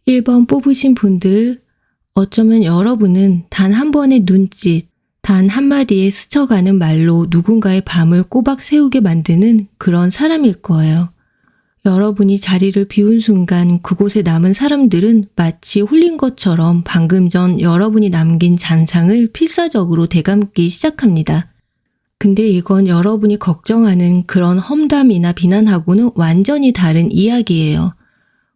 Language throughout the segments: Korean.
1번 뽑으신 분들, 어쩌면 여러분은 단 한 번의 눈짓, 단 한마디에 스쳐가는 말로 누군가의 밤을 꼬박 새우게 만드는 그런 사람일 거예요. 여러분이 자리를 비운 순간 그곳에 남은 사람들은 마치 홀린 것처럼 방금 전 여러분이 남긴 잔상을 필사적으로 되감기 시작합니다. 근데 이건 여러분이 걱정하는 그런 험담이나 비난하고는 완전히 다른 이야기예요.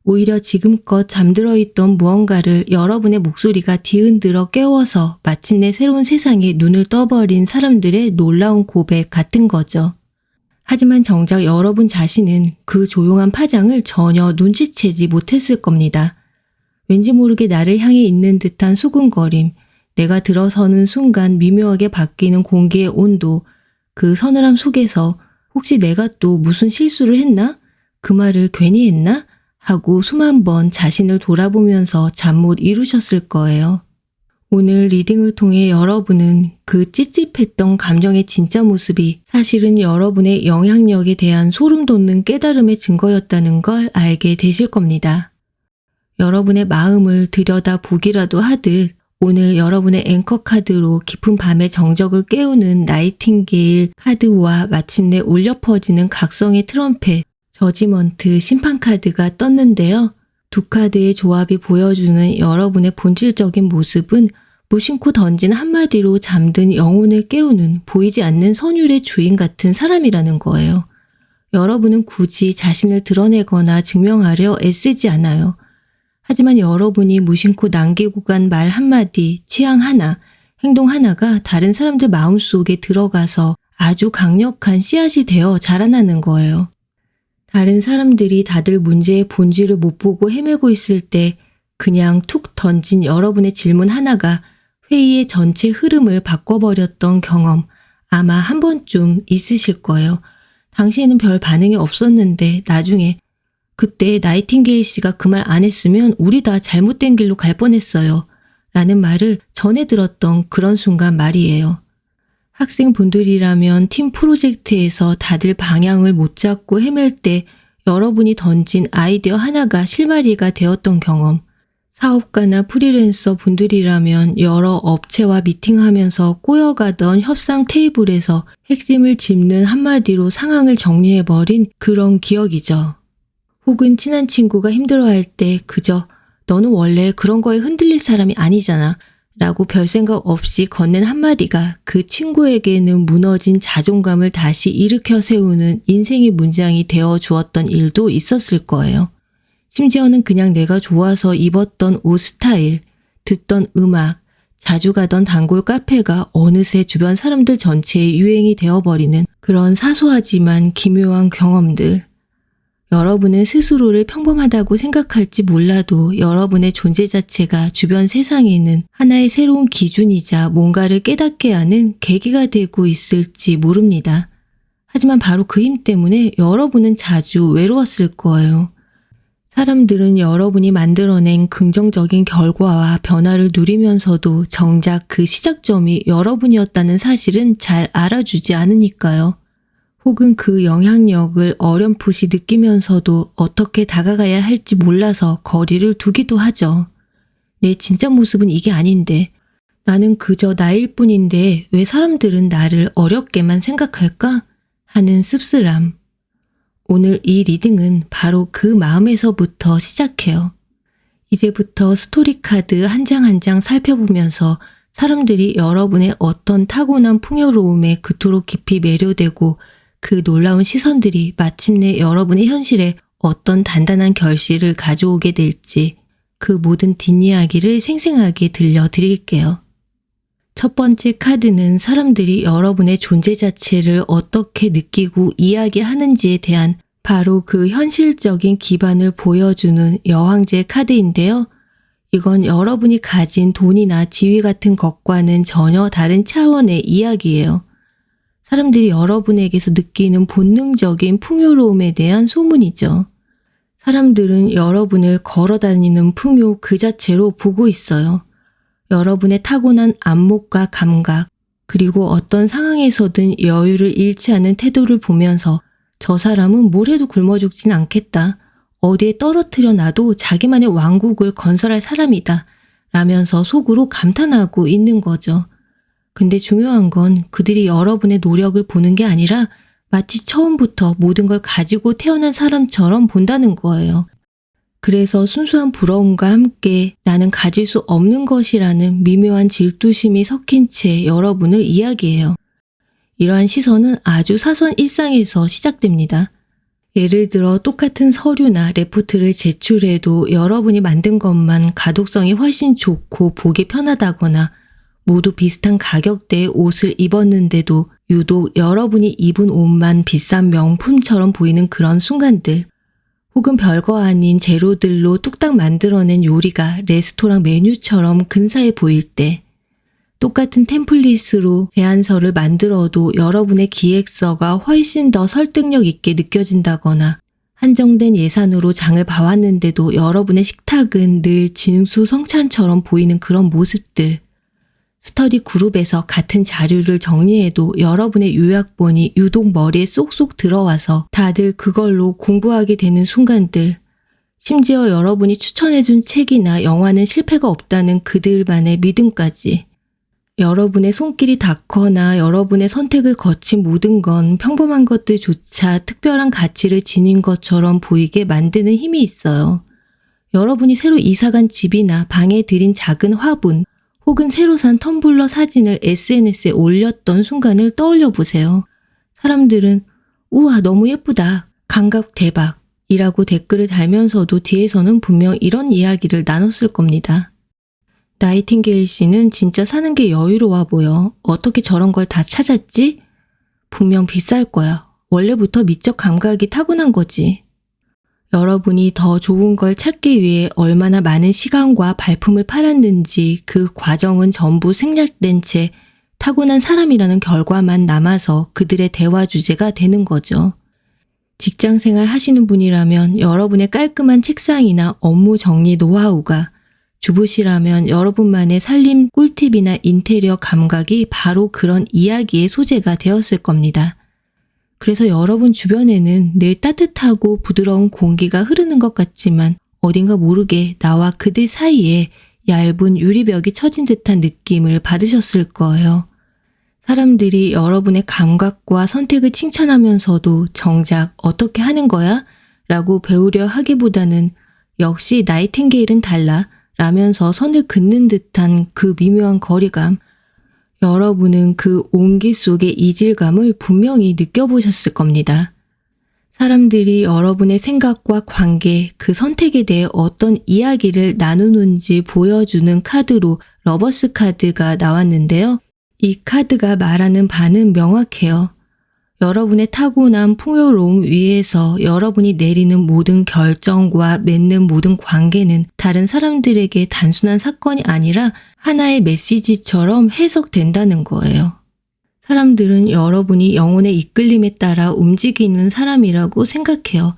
오히려 지금껏 잠들어 있던 무언가를 여러분의 목소리가 뒤흔들어 깨워서 마침내 새로운 세상에 눈을 떠버린 사람들의 놀라운 고백 같은 거죠. 하지만 정작 여러분 자신은 그 조용한 파장을 전혀 눈치채지 못했을 겁니다. 왠지 모르게 나를 향해 있는 듯한 수근거림, 내가 들어서는 순간 미묘하게 바뀌는 공기의 온도, 그 서늘함 속에서 혹시 내가 또 무슨 실수를 했나? 그 말을 괜히 했나? 하고 수만 번 자신을 돌아보면서 잠 못 이루셨을 거예요. 오늘 리딩을 통해 여러분은 그 찝찝했던 감정의 진짜 모습이 사실은 여러분의 영향력에 대한 소름 돋는 깨달음의 증거였다는 걸 알게 되실 겁니다. 여러분의 마음을 들여다보기라도 하듯 오늘 여러분의 앵커 카드로 깊은 밤의 정적을 깨우는 나이팅게일 카드와 마침내 울려 퍼지는 각성의 트럼펫, 저지먼트 심판 카드가 떴는데요. 두 카드의 조합이 보여주는 여러분의 본질적인 모습은 무심코 던진 한마디로 잠든 영혼을 깨우는 보이지 않는 선율의 주인 같은 사람이라는 거예요. 여러분은 굳이 자신을 드러내거나 증명하려 애쓰지 않아요. 하지만 여러분이 무심코 남기고 간 말 한마디, 취향 하나, 행동 하나가 다른 사람들 마음속에 들어가서 아주 강력한 씨앗이 되어 자라나는 거예요. 다른 사람들이 다들 문제의 본질을 못 보고 헤매고 있을 때 그냥 툭 던진 여러분의 질문 하나가 회의의 전체 흐름을 바꿔버렸던 경험 아마 한 번쯤 있으실 거예요. 당시에는 별 반응이 없었는데 나중에 그때 나이팅게일 씨가 그 말 안 했으면 우리 다 잘못된 길로 갈 뻔했어요. 라는 말을 전해 들었던 그런 순간 말이에요. 학생분들이라면 팀 프로젝트에서 다들 방향을 못 잡고 헤맬 때 여러분이 던진 아이디어 하나가 실마리가 되었던 경험. 사업가나 프리랜서 분들이라면 여러 업체와 미팅하면서 꼬여가던 협상 테이블에서 핵심을 짚는 한마디로 상황을 정리해버린 그런 기억이죠. 혹은 친한 친구가 힘들어할 때 그저 너는 원래 그런 거에 흔들릴 사람이 아니잖아 라고 별 생각 없이 건넨 한마디가 그 친구에게는 무너진 자존감을 다시 일으켜 세우는 인생의 문장이 되어 주었던 일도 있었을 거예요. 심지어는 그냥 내가 좋아서 입었던 옷 스타일, 듣던 음악, 자주 가던 단골 카페가 어느새 주변 사람들 전체의 유행이 되어버리는 그런 사소하지만 기묘한 경험들. 여러분은 스스로를 평범하다고 생각할지 몰라도 여러분의 존재 자체가 주변 세상에는 하나의 새로운 기준이자 뭔가를 깨닫게 하는 계기가 되고 있을지 모릅니다. 하지만 바로 그 힘 때문에 여러분은 자주 외로웠을 거예요. 사람들은 여러분이 만들어낸 긍정적인 결과와 변화를 누리면서도 정작 그 시작점이 여러분이었다는 사실은 잘 알아주지 않으니까요. 혹은 그 영향력을 어렴풋이 느끼면서도 어떻게 다가가야 할지 몰라서 거리를 두기도 하죠. 내 진짜 모습은 이게 아닌데, 나는 그저 나일 뿐인데 왜 사람들은 나를 어렵게만 생각할까? 하는 씁쓸함. 오늘 이 리딩은 바로 그 마음에서부터 시작해요. 이제부터 스토리 카드 한 장 한 장 살펴보면서 사람들이 여러분의 어떤 타고난 풍요로움에 그토록 깊이 매료되고 그 놀라운 시선들이 마침내 여러분의 현실에 어떤 단단한 결실을 가져오게 될지 그 모든 뒷이야기를 생생하게 들려드릴게요. 첫 번째 카드는 사람들이 여러분의 존재 자체를 어떻게 느끼고 이야기하는지에 대한 바로 그 현실적인 기반을 보여주는 여왕제 카드인데요. 이건 여러분이 가진 돈이나 지위 같은 것과는 전혀 다른 차원의 이야기예요. 사람들이 여러분에게서 느끼는 본능적인 풍요로움에 대한 소문이죠. 사람들은 여러분을 걸어다니는 풍요 그 자체로 보고 있어요. 여러분의 타고난 안목과 감각, 그리고 어떤 상황에서든 여유를 잃지 않은 태도를 보면서 저 사람은 뭘 해도 굶어 죽진 않겠다. 어디에 떨어뜨려 놔도 자기만의 왕국을 건설할 사람이다 라면서 속으로 감탄하고 있는 거죠. 근데 중요한 건 그들이 여러분의 노력을 보는 게 아니라 마치 처음부터 모든 걸 가지고 태어난 사람처럼 본다는 거예요. 그래서 순수한 부러움과 함께 나는 가질 수 없는 것이라는 미묘한 질투심이 섞인 채 여러분을 이야기해요. 이러한 시선은 아주 사소한 일상에서 시작됩니다. 예를 들어 똑같은 서류나 레포트를 제출해도 여러분이 만든 것만 가독성이 훨씬 좋고 보기 편하다거나 모두 비슷한 가격대의 옷을 입었는데도 유독 여러분이 입은 옷만 비싼 명품처럼 보이는 그런 순간들, 혹은 별거 아닌 재료들로 뚝딱 만들어낸 요리가 레스토랑 메뉴처럼 근사해 보일 때, 똑같은 템플릿으로 제안서를 만들어도 여러분의 기획서가 훨씬 더 설득력 있게 느껴진다거나 한정된 예산으로 장을 봐왔는데도 여러분의 식탁은 늘 진수성찬처럼 보이는 그런 모습들, 스터디 그룹에서 같은 자료를 정리해도 여러분의 요약본이 유독 머리에 쏙쏙 들어와서 다들 그걸로 공부하게 되는 순간들, 심지어 여러분이 추천해준 책이나 영화는 실패가 없다는 그들만의 믿음까지, 여러분의 손길이 닿거나 여러분의 선택을 거친 모든 건 평범한 것들조차 특별한 가치를 지닌 것처럼 보이게 만드는 힘이 있어요. 여러분이 새로 이사간 집이나 방에 들인 작은 화분, 혹은 새로 산 텀블러 사진을 SNS에 올렸던 순간을 떠올려 보세요. 사람들은 우와 너무 예쁘다, 감각 대박 이라고 댓글을 달면서도 뒤에서는 분명 이런 이야기를 나눴을 겁니다. 나이팅게일 씨는 진짜 사는 게 여유로워 보여. 어떻게 저런 걸 다 찾았지? 분명 비쌀 거야. 원래부터 미적 감각이 타고난 거지. 여러분이 더 좋은 걸 찾기 위해 얼마나 많은 시간과 발품을 팔았는지 그 과정은 전부 생략된 채 타고난 사람이라는 결과만 남아서 그들의 대화 주제가 되는 거죠. 직장생활 하시는 분이라면 여러분의 깔끔한 책상이나 업무 정리 노하우가, 주부시라면 여러분만의 살림 꿀팁이나 인테리어 감각이 바로 그런 이야기의 소재가 되었을 겁니다. 그래서 여러분 주변에는 늘 따뜻하고 부드러운 공기가 흐르는 것 같지만 어딘가 모르게 나와 그들 사이에 얇은 유리벽이 쳐진 듯한 느낌을 받으셨을 거예요. 사람들이 여러분의 감각과 선택을 칭찬하면서도 정작 어떻게 하는 거야? 라고 배우려 하기보다는 역시 나이팅게일은 달라 라면서 선을 긋는 듯한 그 미묘한 거리감, 여러분은 그 온기 속의 이질감을 분명히 느껴보셨을 겁니다. 사람들이 여러분의 생각과 관계, 그 선택에 대해 어떤 이야기를 나누는지 보여주는 카드로 러버스 카드가 나왔는데요. 이 카드가 말하는 바는 명확해요. 여러분의 타고난 풍요로움 위에서 여러분이 내리는 모든 결정과 맺는 모든 관계는 다른 사람들에게 단순한 사건이 아니라 하나의 메시지처럼 해석된다는 거예요. 사람들은 여러분이 영혼의 이끌림에 따라 움직이는 사람이라고 생각해요.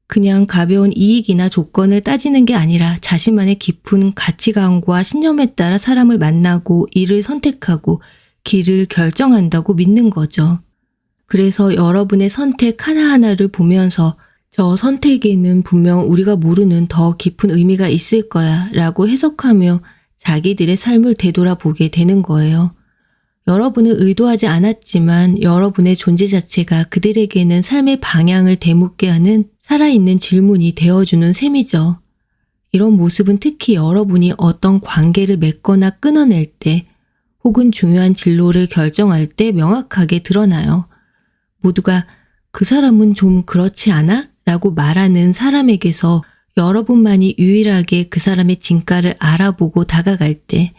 그냥 가벼운 이익이나 조건을 따지는 게 아니라 자신만의 깊은 가치관과 신념에 따라 사람을 만나고 일을 선택하고 길을 결정한다고 믿는 거죠. 그래서 여러분의 선택 하나하나를 보면서 저 선택에는 분명 우리가 모르는 더 깊은 의미가 있을 거야 라고 해석하며 자기들의 삶을 되돌아보게 되는 거예요. 여러분은 의도하지 않았지만 여러분의 존재 자체가 그들에게는 삶의 방향을 되묻게 하는 살아있는 질문이 되어주는 셈이죠. 이런 모습은 특히 여러분이 어떤 관계를 맺거나 끊어낼 때 혹은 중요한 진로를 결정할 때 명확하게 드러나요. 모두가 그 사람은 좀 그렇지 않아? 라고 말하는 사람에게서 여러분만이 유일하게 그 사람의 진가를 알아보고 다가갈 때,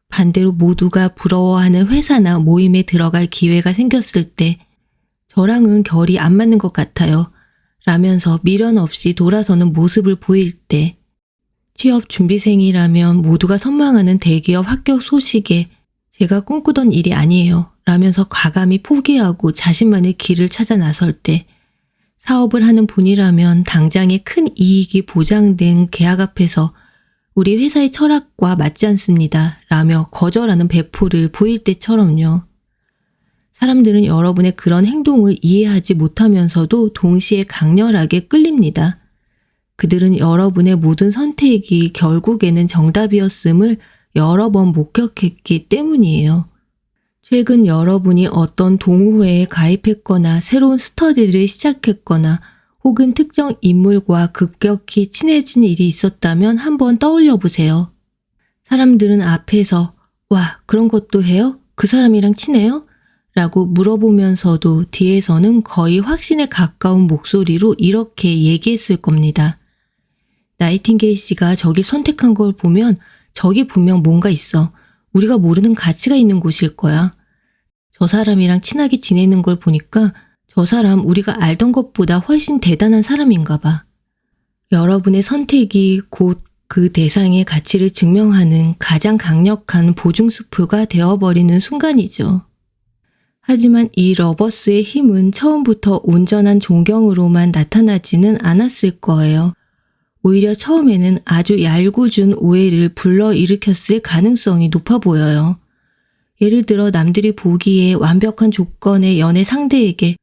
반대로 모두가 부러워하는 회사나 모임에 들어갈 기회가 생겼을 때 저랑은 결이 안 맞는 것 같아요 라면서 미련 없이 돌아서는 모습을 보일 때, 취업 준비생이라면 모두가 선망하는 대기업 합격 소식에 제가 꿈꾸던 일이 아니에요 라면서 과감히 포기하고 자신만의 길을 찾아 나설 때, 사업을 하는 분이라면 당장의 큰 이익이 보장된 계약 앞에서 우리 회사의 철학과 맞지 않습니다 라며 거절하는 배포를 보일 때처럼요. 사람들은 여러분의 그런 행동을 이해하지 못하면서도 동시에 강렬하게 끌립니다. 그들은 여러분의 모든 선택이 결국에는 정답이었음을 여러 번 목격했기 때문이에요. 최근 여러분이 어떤 동호회에 가입했거나 새로운 스터디를 시작했거나 혹은 특정 인물과 급격히 친해진 일이 있었다면 한번 떠올려 보세요. 사람들은 앞에서 와, 그런 것도 해요? 그 사람이랑 친해요? 라고 물어보면서도 뒤에서는 거의 확신에 가까운 목소리로 이렇게 얘기했을 겁니다. 나이팅게일 씨가 저길 선택한 걸 보면 저기 분명 뭔가 있어. 우리가 모르는 가치가 있는 곳일 거야. 저 사람이랑 친하게 지내는 걸 보니까 저 사람 우리가 알던 것보다 훨씬 대단한 사람인가 봐. 여러분의 선택이 곧 그 대상의 가치를 증명하는 가장 강력한 보증수표가 되어버리는 순간이죠. 하지만 이 러버스의 힘은 처음부터 온전한 존경으로만 나타나지는 않았을 거예요. 오히려 처음에는 아주 얄궂은 오해를 불러일으켰을 가능성이 높아 보여요. 예를 들어 남들이 보기에 완벽한 조건의 연애 상대에게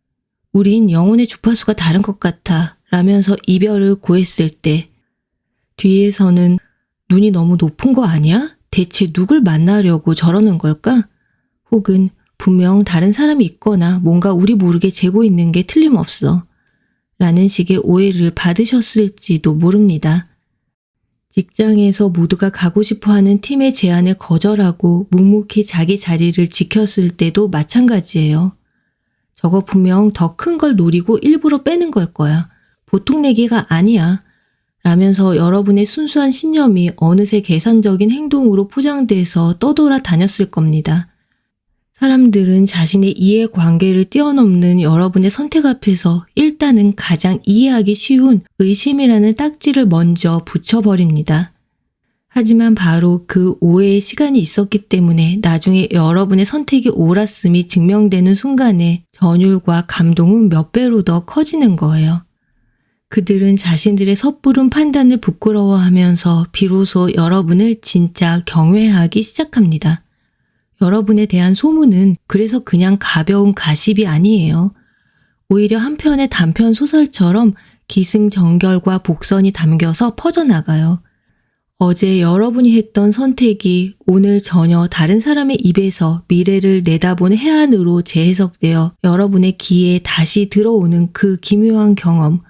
우린 영혼의 주파수가 다른 것 같아 라면서 이별을 고했을 때 뒤에서는 눈이 너무 높은 거 아니야? 대체 누굴 만나려고 저러는 걸까? 혹은 분명 다른 사람이 있거나 뭔가 우리 모르게 재고 있는 게 틀림없어 라는 식의 오해를 받으셨을지도 모릅니다. 직장에서 모두가 가고 싶어하는 팀의 제안을 거절하고 묵묵히 자기 자리를 지켰을 때도 마찬가지예요. 저거 분명 더 큰 걸 노리고 일부러 빼는 걸 거야. 보통 내기가 아니야. 라면서 여러분의 순수한 신념이 어느새 계산적인 행동으로 포장돼서 떠돌아 다녔을 겁니다. 사람들은 자신의 이해관계를 뛰어넘는 여러분의 선택 앞에서 일단은 가장 이해하기 쉬운 의심이라는 딱지를 먼저 붙여버립니다. 하지만 바로 그 오해의 시간이 있었기 때문에 나중에 여러분의 선택이 옳았음이 증명되는 순간에 전율과 감동은 몇 배로 더 커지는 거예요. 그들은 자신들의 섣부른 판단을 부끄러워하면서 비로소 여러분을 진짜 경외하기 시작합니다. 여러분에 대한 소문은 그래서 그냥 가벼운 가십이 아니에요. 오히려 한 편의 단편 소설처럼 기승전결과 복선이 담겨서 퍼져나가요. 어제 여러분이 했던 선택이 오늘 전혀 다른 사람의 입에서 미래를 내다본 해안으로 재해석되어 여러분의 귀에 다시 들어오는 그 기묘한 경험,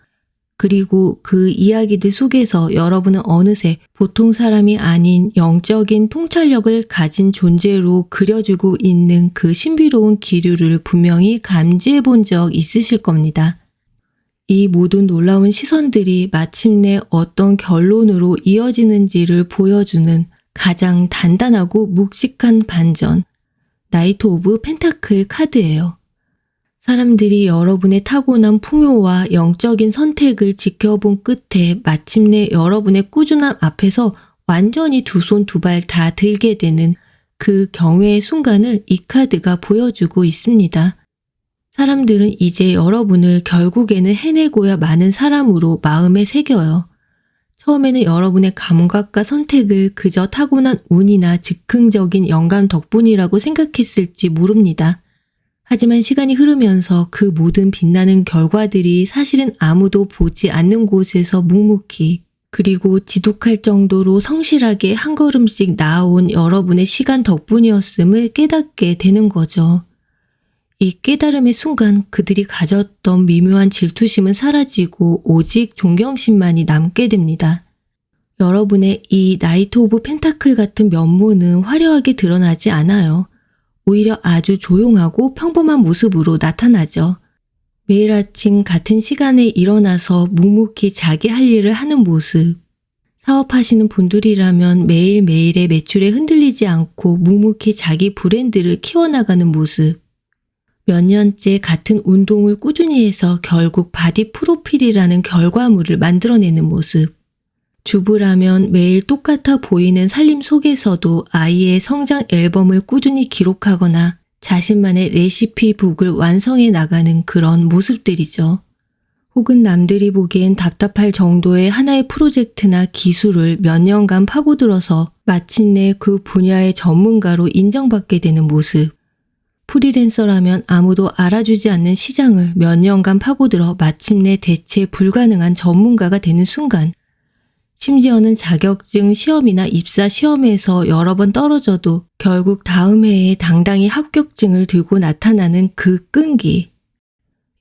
그리고 그 이야기들 속에서 여러분은 어느새 보통 사람이 아닌 영적인 통찰력을 가진 존재로 그려지고 있는 그 신비로운 기류를 분명히 감지해 본 적 있으실 겁니다. 이 모든 놀라운 시선들이 마침내 어떤 결론으로 이어지는지를 보여주는 가장 단단하고 묵직한 반전, 나이트 오브 펜타클 카드예요. 사람들이 여러분의 타고난 풍요와 영적인 선택을 지켜본 끝에 마침내 여러분의 꾸준함 앞에서 완전히 두 손 두 발 다 들게 되는 그 경외의 순간을 이 카드가 보여주고 있습니다. 사람들은 이제 여러분을 결국에는 해내고야 마는 사람으로 마음에 새겨요. 처음에는 여러분의 감각과 선택을 그저 타고난 운이나 즉흥적인 영감 덕분이라고 생각했을지 모릅니다. 하지만 시간이 흐르면서 그 모든 빛나는 결과들이 사실은 아무도 보지 않는 곳에서 묵묵히 그리고 지독할 정도로 성실하게 한 걸음씩 나아온 여러분의 시간 덕분이었음을 깨닫게 되는 거죠. 이 깨달음의 순간 그들이 가졌던 미묘한 질투심은 사라지고 오직 존경심만이 남게 됩니다. 여러분의 이 나이트 오브 펜타클 같은 면모는 화려하게 드러나지 않아요. 오히려 아주 조용하고 평범한 모습으로 나타나죠. 매일 아침 같은 시간에 일어나서 묵묵히 자기 할 일을 하는 모습. 사업하시는 분들이라면 매일매일의 매출에 흔들리지 않고 묵묵히 자기 브랜드를 키워나가는 모습. 몇 년째 같은 운동을 꾸준히 해서 결국 바디 프로필이라는 결과물을 만들어내는 모습. 주부라면 매일 똑같아 보이는 살림 속에서도 아이의 성장 앨범을 꾸준히 기록하거나 자신만의 레시피북을 완성해 나가는 그런 모습들이죠. 혹은 남들이 보기엔 답답할 정도의 하나의 프로젝트나 기술을 몇 년간 파고들어서 마침내 그 분야의 전문가로 인정받게 되는 모습. 프리랜서라면 아무도 알아주지 않는 시장을 몇 년간 파고들어 마침내 대체 불가능한 전문가가 되는 순간, 심지어는 자격증 시험이나 입사 시험에서 여러 번 떨어져도 결국 다음 해에 당당히 합격증을 들고 나타나는 그 끈기.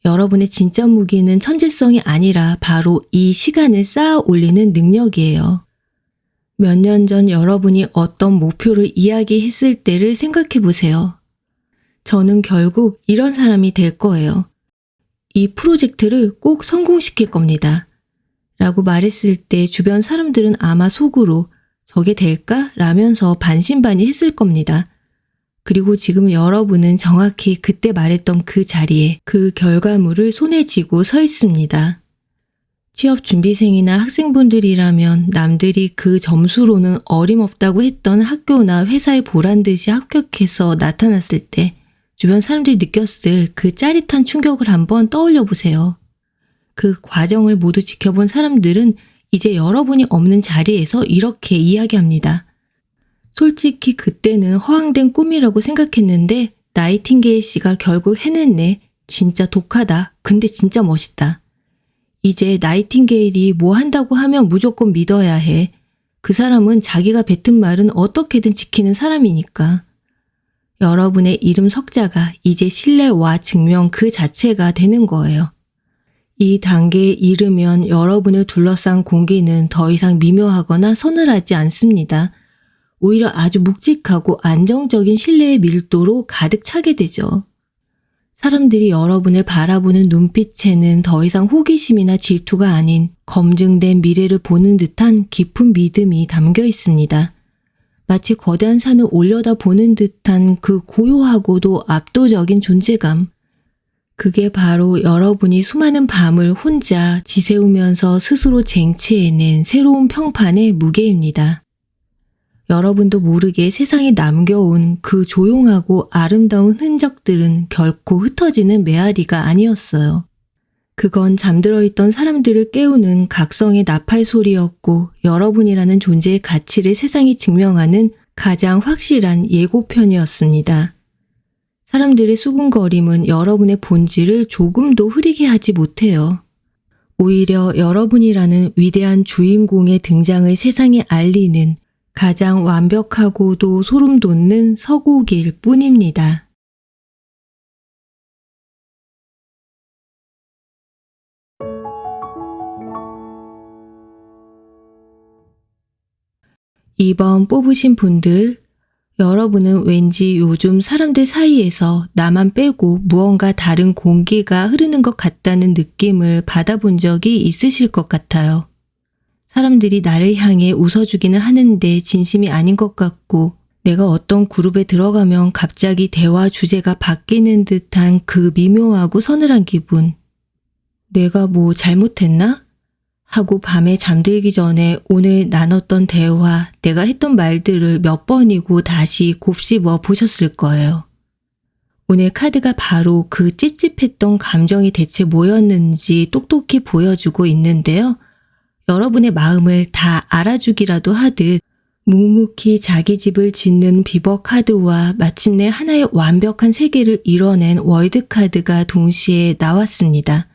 여러분의 진짜 무기는 천재성이 아니라 바로 이 시간을 쌓아 올리는 능력이에요. 몇 년 전 여러분이 어떤 목표를 이야기했을 때를 생각해 보세요. 저는 결국 이런 사람이 될 거예요. 이 프로젝트를 꼭 성공시킬 겁니다. 라고 말했을 때 주변 사람들은 아마 속으로 저게 될까? 라면서 반신반의했을 겁니다. 그리고 지금 여러분은 정확히 그때 말했던 그 자리에 그 결과물을 손에 쥐고 서 있습니다. 취업준비생이나 학생분들이라면 남들이 그 점수로는 어림없다고 했던 학교나 회사에 보란듯이 합격해서 나타났을 때 주변 사람들이 느꼈을 그 짜릿한 충격을 한번 떠올려 보세요. 그 과정을 모두 지켜본 사람들은 이제 여러분이 없는 자리에서 이렇게 이야기합니다. 솔직히 그때는 허황된 꿈이라고 생각했는데 나이팅게일 씨가 결국 해냈네. 진짜 독하다. 근데 진짜 멋있다. 이제 나이팅게일이 뭐 한다고 하면 무조건 믿어야 해. 그 사람은 자기가 뱉은 말은 어떻게든 지키는 사람이니까. 여러분의 이름 석자가 이제 신뢰와 증명 그 자체가 되는 거예요. 이 단계에 이르면 여러분을 둘러싼 공기는 더 이상 미묘하거나 서늘하지 않습니다. 오히려 아주 묵직하고 안정적인 신뢰의 밀도로 가득 차게 되죠. 사람들이 여러분을 바라보는 눈빛에는 더 이상 호기심이나 질투가 아닌 검증된 미래를 보는 듯한 깊은 믿음이 담겨 있습니다. 마치 거대한 산을 올려다보는 듯한 그 고요하고도 압도적인 존재감. 그게 바로 여러분이 수많은 밤을 혼자 지새우면서 스스로 쟁취해낸 새로운 평판의 무게입니다. 여러분도 모르게 세상에 남겨온 그 조용하고 아름다운 흔적들은 결코 흩어지는 메아리가 아니었어요. 그건 잠들어 있던 사람들을 깨우는 각성의 나팔 소리였고 여러분이라는 존재의 가치를 세상에 증명하는 가장 확실한 예고편이었습니다. 사람들의 수군거림은 여러분의 본질을 조금도 흐리게 하지 못해요. 오히려 여러분이라는 위대한 주인공의 등장을 세상에 알리는 가장 완벽하고도 소름 돋는 서곡일 뿐입니다. 이번 뽑으신 분들, 여러분은 왠지 요즘 사람들 사이에서 나만 빼고 무언가 다른 공기가 흐르는 것 같다는 느낌을 받아본 적이 있으실 것 같아요. 사람들이 나를 향해 웃어주기는 하는데 진심이 아닌 것 같고 내가 어떤 그룹에 들어가면 갑자기 대화 주제가 바뀌는 듯한 그 미묘하고 서늘한 기분. 내가 뭐 잘못했나? 하고 밤에 잠들기 전에 오늘 나눴던 대화, 내가 했던 말들을 몇 번이고 다시 곱씹어 보셨을 거예요. 오늘 카드가 바로 그 찝찝했던 감정이 대체 뭐였는지 똑똑히 보여주고 있는데요. 여러분의 마음을 다 알아주기라도 하듯 묵묵히 자기 집을 짓는 비버 카드와 마침내 하나의 완벽한 세계를 이뤄낸 월드 카드가 동시에 나왔습니다.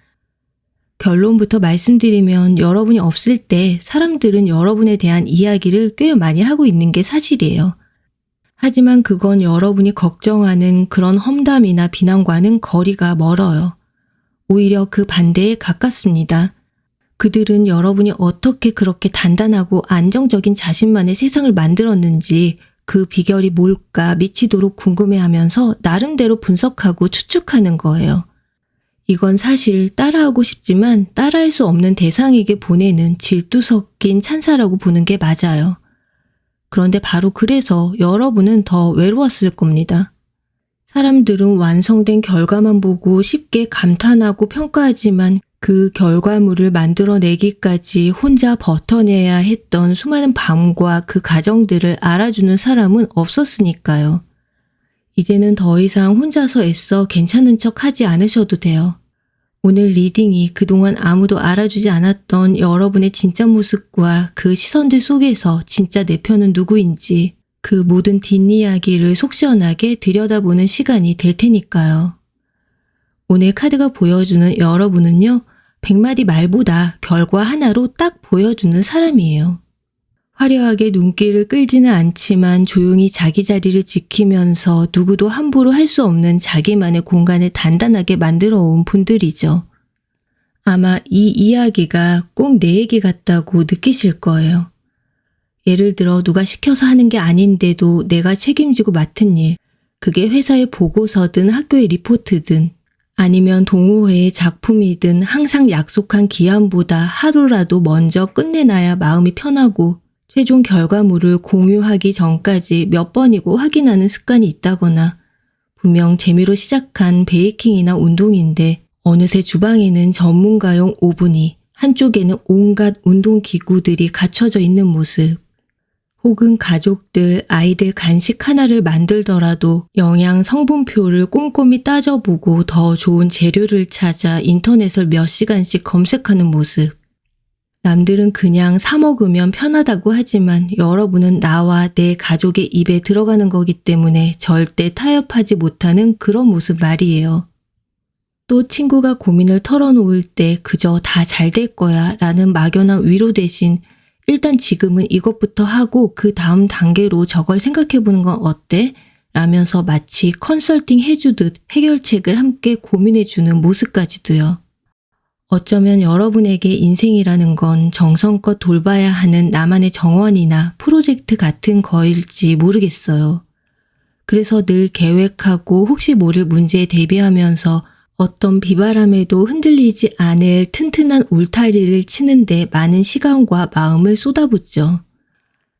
결론부터 말씀드리면 여러분이 없을 때 사람들은 여러분에 대한 이야기를 꽤 많이 하고 있는 게 사실이에요. 하지만 그건 여러분이 걱정하는 그런 험담이나 비난과는 거리가 멀어요. 오히려 그 반대에 가깝습니다. 그들은 여러분이 어떻게 그렇게 단단하고 안정적인 자신만의 세상을 만들었는지 그 비결이 뭘까 미치도록 궁금해하면서 나름대로 분석하고 추측하는 거예요. 이건 사실 따라하고 싶지만 따라할 수 없는 대상에게 보내는 질투 섞인 찬사라고 보는 게 맞아요. 그런데 바로 그래서 여러분은 더 외로웠을 겁니다. 사람들은 완성된 결과만 보고 쉽게 감탄하고 평가하지만 그 결과물을 만들어내기까지 혼자 버텨내야 했던 수많은 밤과 그 과정들을 알아주는 사람은 없었으니까요. 이제는 더 이상 혼자서 애써 괜찮은 척 하지 않으셔도 돼요. 오늘 리딩이 그동안 아무도 알아주지 않았던 여러분의 진짜 모습과 그 시선들 속에서 진짜 내 편은 누구인지, 그 모든 뒷이야기를 속 시원하게 들여다보는 시간이 될 테니까요. 오늘 카드가 보여주는 여러분은요, 100마디 말보다 결과 하나로 딱 보여주는 사람이에요. 화려하게 눈길을 끌지는 않지만 조용히 자기 자리를 지키면서 누구도 함부로 할 수 없는 자기만의 공간을 단단하게 만들어 온 분들이죠. 아마 이 이야기가 꼭 내 얘기 같다고 느끼실 거예요. 예를 들어 누가 시켜서 하는 게 아닌데도 내가 책임지고 맡은 일, 그게 회사의 보고서든 학교의 리포트든 아니면 동호회의 작품이든 항상 약속한 기한보다 하루라도 먼저 끝내놔야 마음이 편하고 최종 결과물을 공유하기 전까지 몇 번이고 확인하는 습관이 있다거나 분명 재미로 시작한 베이킹이나 운동인데 어느새 주방에는 전문가용 오븐이, 한쪽에는 온갖 운동기구들이 갖춰져 있는 모습. 혹은 가족들, 아이들 간식 하나를 만들더라도 영양 성분표를 꼼꼼히 따져보고 더 좋은 재료를 찾아 인터넷을 몇 시간씩 검색하는 모습. 남들은 그냥 사 먹으면 편하다고 하지만 여러분은 나와 내 가족의 입에 들어가는 거기 때문에 절대 타협하지 못하는 그런 모습 말이에요. 또 친구가 고민을 털어놓을 때 그저 다 잘 될 거야 라는 막연한 위로 대신 일단 지금은 이것부터 하고 그 다음 단계로 저걸 생각해보는 건 어때? 라면서 마치 컨설팅 해주듯 해결책을 함께 고민해주는 모습까지도요. 어쩌면 여러분에게 인생이라는 건 정성껏 돌봐야 하는 나만의 정원이나 프로젝트 같은 거일지 모르겠어요. 그래서 늘 계획하고 혹시 모를 문제에 대비하면서 어떤 비바람에도 흔들리지 않을 튼튼한 울타리를 치는데 많은 시간과 마음을 쏟아붓죠.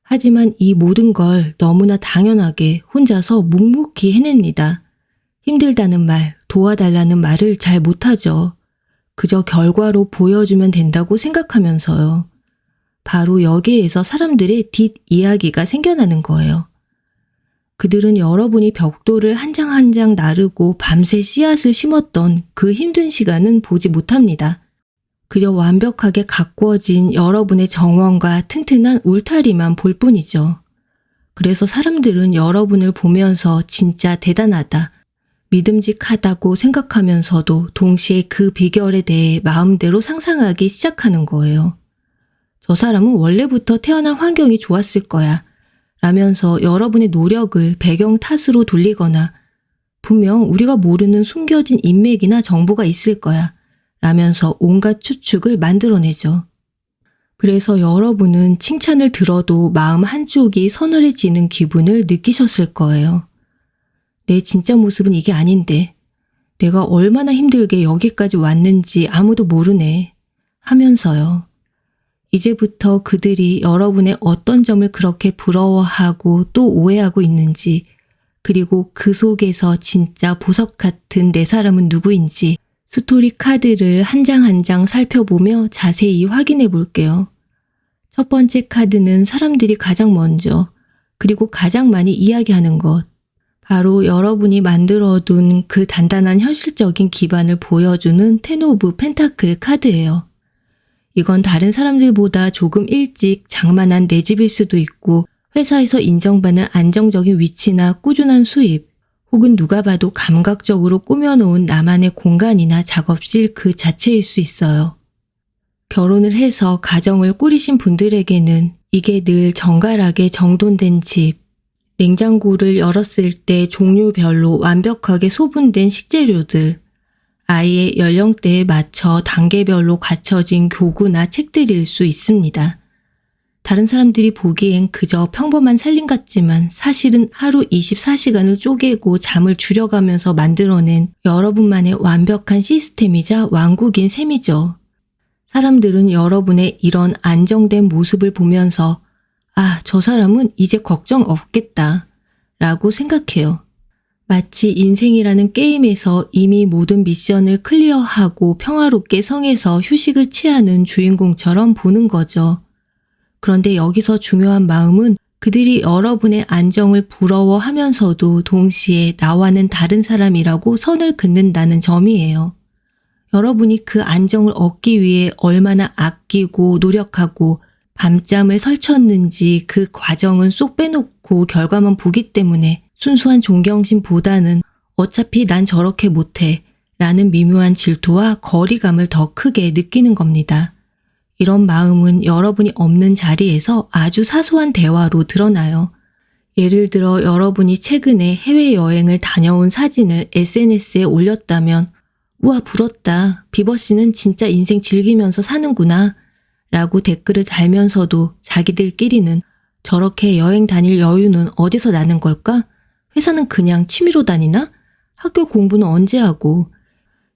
하지만 이 모든 걸 너무나 당연하게 혼자서 묵묵히 해냅니다. 힘들다는 말, 도와달라는 말을 잘 못하죠. 그저 결과로 보여주면 된다고 생각하면서요. 바로 여기에서 사람들의 뒷이야기가 생겨나는 거예요. 그들은 여러분이 벽돌을 한 장 한 장 나르고 밤새 씨앗을 심었던 그 힘든 시간은 보지 못합니다. 그저 완벽하게 가꾸어진 여러분의 정원과 튼튼한 울타리만 볼 뿐이죠. 그래서 사람들은 여러분을 보면서 진짜 대단하다, 믿음직하다고 생각하면서도 동시에 그 비결에 대해 마음대로 상상하기 시작하는 거예요. 저 사람은 원래부터 태어난 환경이 좋았을 거야 라면서 여러분의 노력을 배경 탓으로 돌리거나 분명 우리가 모르는 숨겨진 인맥이나 정보가 있을 거야 라면서 온갖 추측을 만들어내죠. 그래서 여러분은 칭찬을 들어도 마음 한쪽이 서늘해지는 기분을 느끼셨을 거예요. 내 진짜 모습은 이게 아닌데 내가 얼마나 힘들게 여기까지 왔는지 아무도 모르네 하면서요. 이제부터 그들이 여러분의 어떤 점을 그렇게 부러워하고 또 오해하고 있는지, 그리고 그 속에서 진짜 보석 같은 내 사람은 누구인지 스토리 카드를 한 장 한 장 살펴보며 자세히 확인해 볼게요. 첫 번째 카드는 사람들이 가장 먼저, 그리고 가장 많이 이야기하는 것. 바로 여러분이 만들어둔 그 단단한 현실적인 기반을 보여주는 텐 오브 펜타클 카드예요. 이건 다른 사람들보다 조금 일찍 장만한 내 집일 수도 있고 회사에서 인정받는 안정적인 위치나 꾸준한 수입, 혹은 누가 봐도 감각적으로 꾸며놓은 나만의 공간이나 작업실 그 자체일 수 있어요. 결혼을 해서 가정을 꾸리신 분들에게는 이게 늘 정갈하게 정돈된 집, 냉장고를 열었을 때 종류별로 완벽하게 소분된 식재료들, 아이의 연령대에 맞춰 단계별로 갖춰진 교구나 책들일 수 있습니다. 다른 사람들이 보기엔 그저 평범한 살림 같지만 사실은 하루 24시간을 쪼개고 잠을 줄여가면서 만들어낸 여러분만의 완벽한 시스템이자 왕국인 셈이죠. 사람들은 여러분의 이런 안정된 모습을 보면서 아, 저 사람은 이제 걱정 없겠다 라고 생각해요. 마치 인생이라는 게임에서 이미 모든 미션을 클리어하고 평화롭게 성에서 휴식을 취하는 주인공처럼 보는 거죠. 그런데 여기서 중요한 마음은 그들이 여러분의 안정을 부러워하면서도 동시에 나와는 다른 사람이라고 선을 긋는다는 점이에요. 여러분이 그 안정을 얻기 위해 얼마나 아끼고 노력하고 밤잠을 설쳤는지 그 과정은 쏙 빼놓고 결과만 보기 때문에 순수한 존경심보다는 어차피 난 저렇게 못해 라는 미묘한 질투와 거리감을 더 크게 느끼는 겁니다. 이런 마음은 여러분이 없는 자리에서 아주 사소한 대화로 드러나요. 예를 들어 여러분이 최근에 해외여행을 다녀온 사진을 SNS에 올렸다면 우와 부럽다. 비버씨는 진짜 인생 즐기면서 사는구나. 라고 댓글을 달면서도 자기들끼리는 저렇게 여행 다닐 여유는 어디서 나는 걸까? 회사는 그냥 취미로 다니나? 학교 공부는 언제 하고?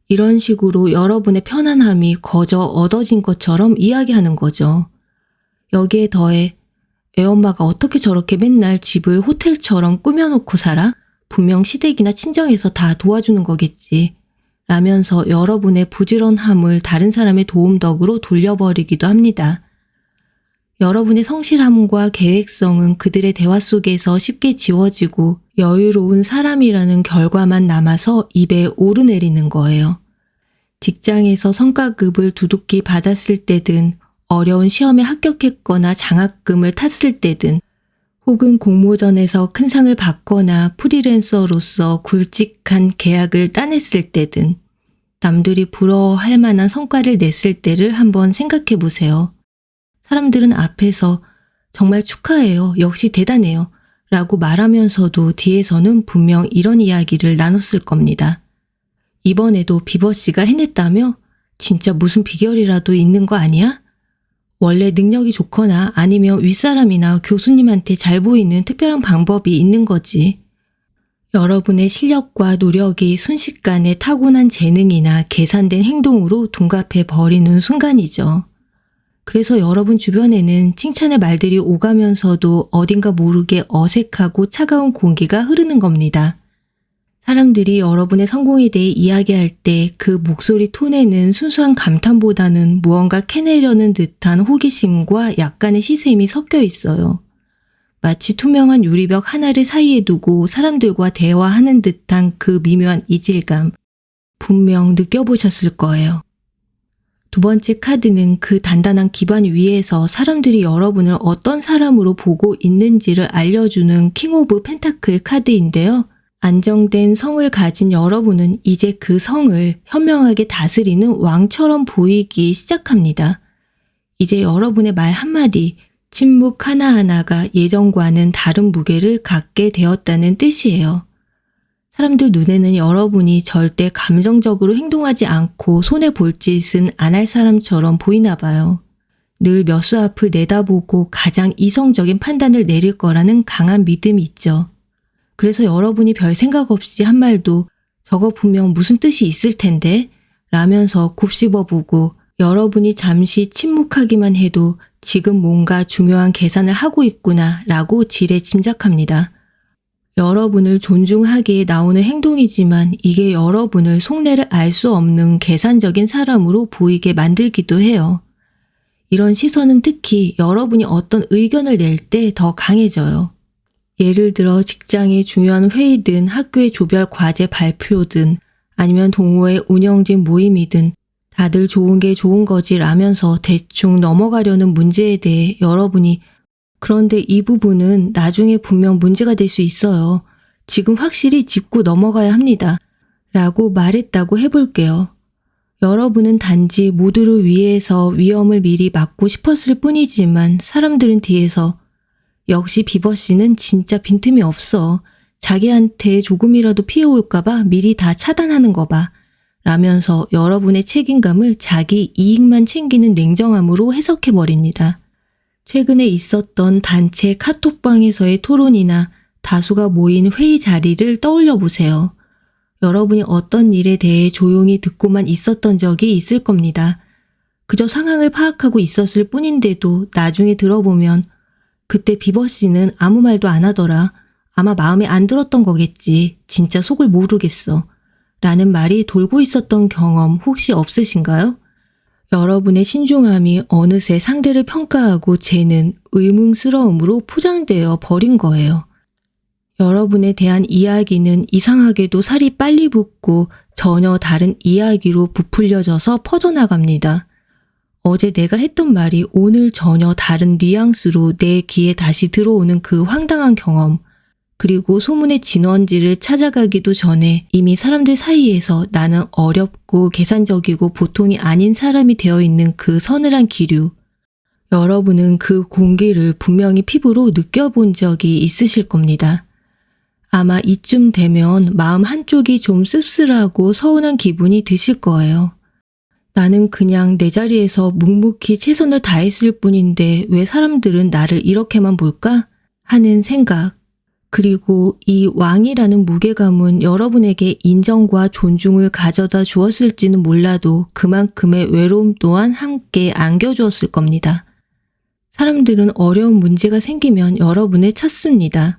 이런 식으로 여러분의 편안함이 거저 얻어진 것처럼 이야기하는 거죠. 여기에 더해 애엄마가 어떻게 저렇게 맨날 집을 호텔처럼 꾸며놓고 살아? 분명 시댁이나 친정에서 다 도와주는 거겠지. 라면서 여러분의 부지런함을 다른 사람의 도움덕으로 돌려버리기도 합니다. 여러분의 성실함과 계획성은 그들의 대화 속에서 쉽게 지워지고 여유로운 사람이라는 결과만 남아서 입에 오르내리는 거예요. 직장에서 성과급을 두둑히 받았을 때든 어려운 시험에 합격했거나 장학금을 탔을 때든 혹은 공모전에서 큰 상을 받거나 프리랜서로서 굵직한 계약을 따냈을 때든 남들이 부러워할 만한 성과를 냈을 때를 한번 생각해 보세요. 사람들은 앞에서 정말 축하해요. 역시 대단해요. 라고 말하면서도 뒤에서는 분명 이런 이야기를 나눴을 겁니다. 이번에도 비버씨가 해냈다며? 진짜 무슨 비결이라도 있는 거 아니야? 원래 능력이 좋거나 아니면 윗사람이나 교수님한테 잘 보이는 특별한 방법이 있는 거지. 여러분의 실력과 노력이 순식간에 타고난 재능이나 계산된 행동으로 둔갑해 버리는 순간이죠. 그래서 여러분 주변에는 칭찬의 말들이 오가면서도 어딘가 모르게 어색하고 차가운 공기가 흐르는 겁니다. 사람들이 여러분의 성공에 대해 이야기할 때 그 목소리 톤에는 순수한 감탄보다는 무언가 캐내려는 듯한 호기심과 약간의 시샘이 섞여 있어요. 마치 투명한 유리벽 하나를 사이에 두고 사람들과 대화하는 듯한 그 미묘한 이질감, 분명 느껴보셨을 거예요. 두 번째 카드는 그 단단한 기반 위에서 사람들이 여러분을 어떤 사람으로 보고 있는지를 알려주는 킹 오브 펜타클 카드인데요. 안정된 성을 가진 여러분은 이제 그 성을 현명하게 다스리는 왕처럼 보이기 시작합니다. 이제 여러분의 말 한마디, 침묵 하나하나가 예전과는 다른 무게를 갖게 되었다는 뜻이에요. 사람들 눈에는 여러분이 절대 감정적으로 행동하지 않고 손해볼 짓은 안 할 사람처럼 보이나 봐요. 늘 몇 수 앞을 내다보고 가장 이성적인 판단을 내릴 거라는 강한 믿음이 있죠. 그래서 여러분이 별 생각 없이 한 말도 저거 분명 무슨 뜻이 있을 텐데 라면서 곱씹어보고 여러분이 잠시 침묵하기만 해도 지금 뭔가 중요한 계산을 하고 있구나 라고 지레 짐작합니다. 여러분을 존중하기에 나오는 행동이지만 이게 여러분을 속내를 알 수 없는 계산적인 사람으로 보이게 만들기도 해요. 이런 시선은 특히 여러분이 어떤 의견을 낼 때 더 강해져요. 예를 들어 직장의 중요한 회의든 학교의 조별 과제 발표든 아니면 동호회 운영진 모임이든 다들 좋은 게 좋은 거지 라면서 대충 넘어가려는 문제에 대해 여러분이 그런데 이 부분은 나중에 분명 문제가 될 수 있어요. 지금 확실히 짚고 넘어가야 합니다. 라고 말했다고 해볼게요. 여러분은 단지 모두를 위해서 위험을 미리 막고 싶었을 뿐이지만 사람들은 뒤에서 역시 비버씨는 진짜 빈틈이 없어. 자기한테 조금이라도 피해 올까봐 미리 다 차단하는 거 봐. 라면서 여러분의 책임감을 자기 이익만 챙기는 냉정함으로 해석해버립니다. 최근에 있었던 단체 카톡방에서의 토론이나 다수가 모인 회의 자리를 떠올려 보세요. 여러분이 어떤 일에 대해 조용히 듣고만 있었던 적이 있을 겁니다. 그저 상황을 파악하고 있었을 뿐인데도 나중에 들어보면 그때 비버씨는 아무 말도 안 하더라. 아마 마음에 안 들었던 거겠지. 진짜 속을 모르겠어. 라는 말이 돌고 있었던 경험 혹시 없으신가요? 여러분의 신중함이 어느새 상대를 평가하고 재는 의문스러움으로 포장되어 버린 거예요. 여러분에 대한 이야기는 이상하게도 살이 빨리 붙고 전혀 다른 이야기로 부풀려져서 퍼져나갑니다. 어제 내가 했던 말이 오늘 전혀 다른 뉘앙스로 내 귀에 다시 들어오는 그 황당한 경험, 그리고 소문의 진원지를 찾아가기도 전에 이미 사람들 사이에서 나는 어렵고 계산적이고 보통이 아닌 사람이 되어 있는 그 서늘한 기류. 여러분은 그 공기를 분명히 피부로 느껴본 적이 있으실 겁니다. 아마 이쯤 되면 마음 한쪽이 좀 씁쓸하고 서운한 기분이 드실 거예요. 나는 그냥 내 자리에서 묵묵히 최선을 다했을 뿐인데 왜 사람들은 나를 이렇게만 볼까? 하는 생각. 그리고 이 왕이라는 무게감은 여러분에게 인정과 존중을 가져다 주었을지는 몰라도 그만큼의 외로움 또한 함께 안겨주었을 겁니다. 사람들은 어려운 문제가 생기면 여러분을 찾습니다.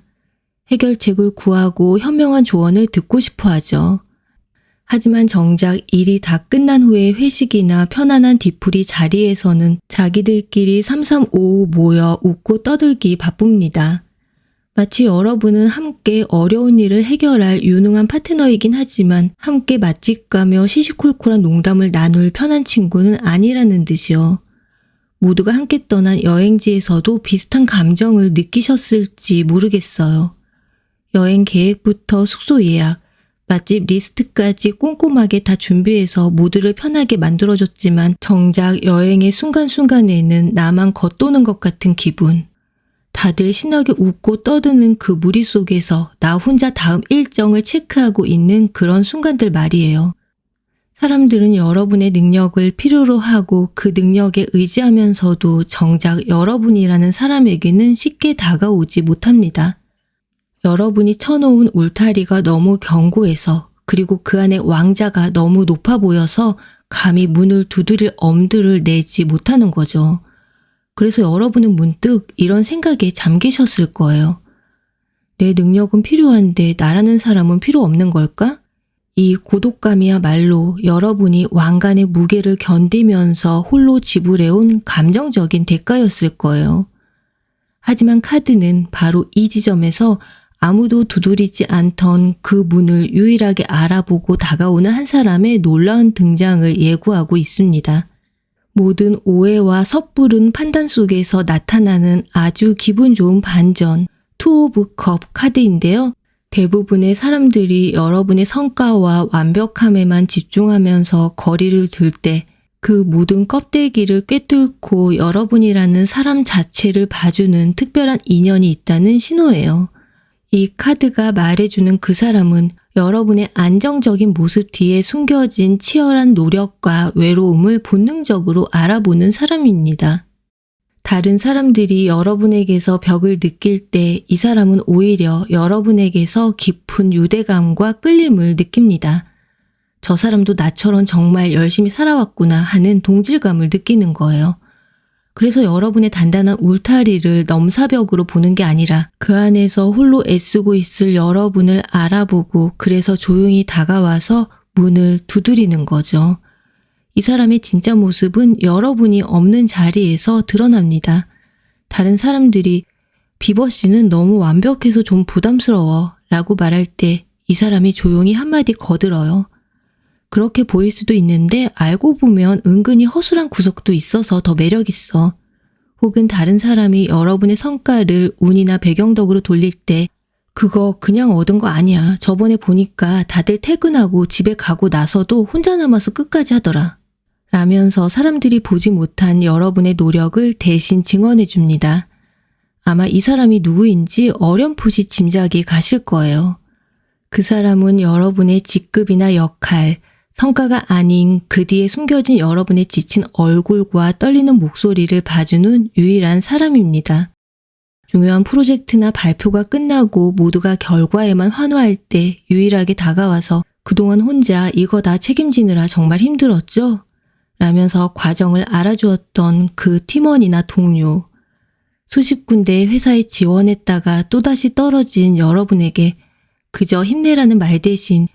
해결책을 구하고 현명한 조언을 듣고 싶어 하죠. 하지만 정작 일이 다 끝난 후에 회식이나 편안한 뒤풀이 자리에서는 자기들끼리 삼삼오오 모여 웃고 떠들기 바쁩니다. 마치 여러분은 함께 어려운 일을 해결할 유능한 파트너이긴 하지만 함께 맛집 가며 시시콜콜한 농담을 나눌 편한 친구는 아니라는 듯이요. 모두가 함께 떠난 여행지에서도 비슷한 감정을 느끼셨을지 모르겠어요. 여행 계획부터 숙소 예약, 맛집 리스트까지 꼼꼼하게 다 준비해서 모두를 편하게 만들어줬지만 정작 여행의 순간순간에는 나만 겉도는 것 같은 기분. 다들 신나게 웃고 떠드는 그 무리 속에서 나 혼자 다음 일정을 체크하고 있는 그런 순간들 말이에요. 사람들은 여러분의 능력을 필요로 하고 그 능력에 의지하면서도 정작 여러분이라는 사람에게는 쉽게 다가오지 못합니다. 여러분이 쳐놓은 울타리가 너무 견고해서 그리고 그 안에 왕자가 너무 높아 보여서 감히 문을 두드릴 엄두를 내지 못하는 거죠. 그래서 여러분은 문득 이런 생각에 잠기셨을 거예요. 내 능력은 필요한데 나라는 사람은 필요 없는 걸까? 이 고독감이야말로 여러분이 왕관의 무게를 견디면서 홀로 지불해온 감정적인 대가였을 거예요. 하지만 카드는 바로 이 지점에서 아무도 두드리지 않던 그 문을 유일하게 알아보고 다가오는 한 사람의 놀라운 등장을 예고하고 있습니다. 모든 오해와 섣부른 판단 속에서 나타나는 아주 기분 좋은 반전, 투 오브 컵 카드인데요. 대부분의 사람들이 여러분의 성과와 완벽함에만 집중하면서 거리를 둘 때 그 모든 껍데기를 꿰뚫고 여러분이라는 사람 자체를 봐주는 특별한 인연이 있다는 신호예요. 이 카드가 말해주는 그 사람은 여러분의 안정적인 모습 뒤에 숨겨진 치열한 노력과 외로움을 본능적으로 알아보는 사람입니다. 다른 사람들이 여러분에게서 벽을 느낄 때 이 사람은 오히려 여러분에게서 깊은 유대감과 끌림을 느낍니다. 저 사람도 나처럼 정말 열심히 살아왔구나 하는 동질감을 느끼는 거예요. 그래서 여러분의 단단한 울타리를 넘사벽으로 보는 게 아니라 그 안에서 홀로 애쓰고 있을 여러분을 알아보고 그래서 조용히 다가와서 문을 두드리는 거죠. 이 사람의 진짜 모습은 여러분이 없는 자리에서 드러납니다. 다른 사람들이 비버 씨는 너무 완벽해서 좀 부담스러워 라고 말할 때 이 사람이 조용히 한마디 거들어요. 그렇게 보일 수도 있는데 알고 보면 은근히 허술한 구석도 있어서 더 매력있어. 혹은 다른 사람이 여러분의 성과를 운이나 배경덕으로 돌릴 때 그거 그냥 얻은 거 아니야. 저번에 보니까 다들 퇴근하고 집에 가고 나서도 혼자 남아서 끝까지 하더라. 라면서 사람들이 보지 못한 여러분의 노력을 대신 증언해 줍니다. 아마 이 사람이 누구인지 어렴풋이 짐작이 가실 거예요. 그 사람은 여러분의 직급이나 역할, 성과가 아닌 그 뒤에 숨겨진 여러분의 지친 얼굴과 떨리는 목소리를 봐주는 유일한 사람입니다. 중요한 프로젝트나 발표가 끝나고 모두가 결과에만 환호할 때 유일하게 다가와서 그동안 혼자 이거 다 책임지느라 정말 힘들었죠? 라면서 과정을 알아주었던 그 팀원이나 동료, 수십 군데 회사에 지원했다가 또다시 떨어진 여러분에게 그저 힘내라는 말 대신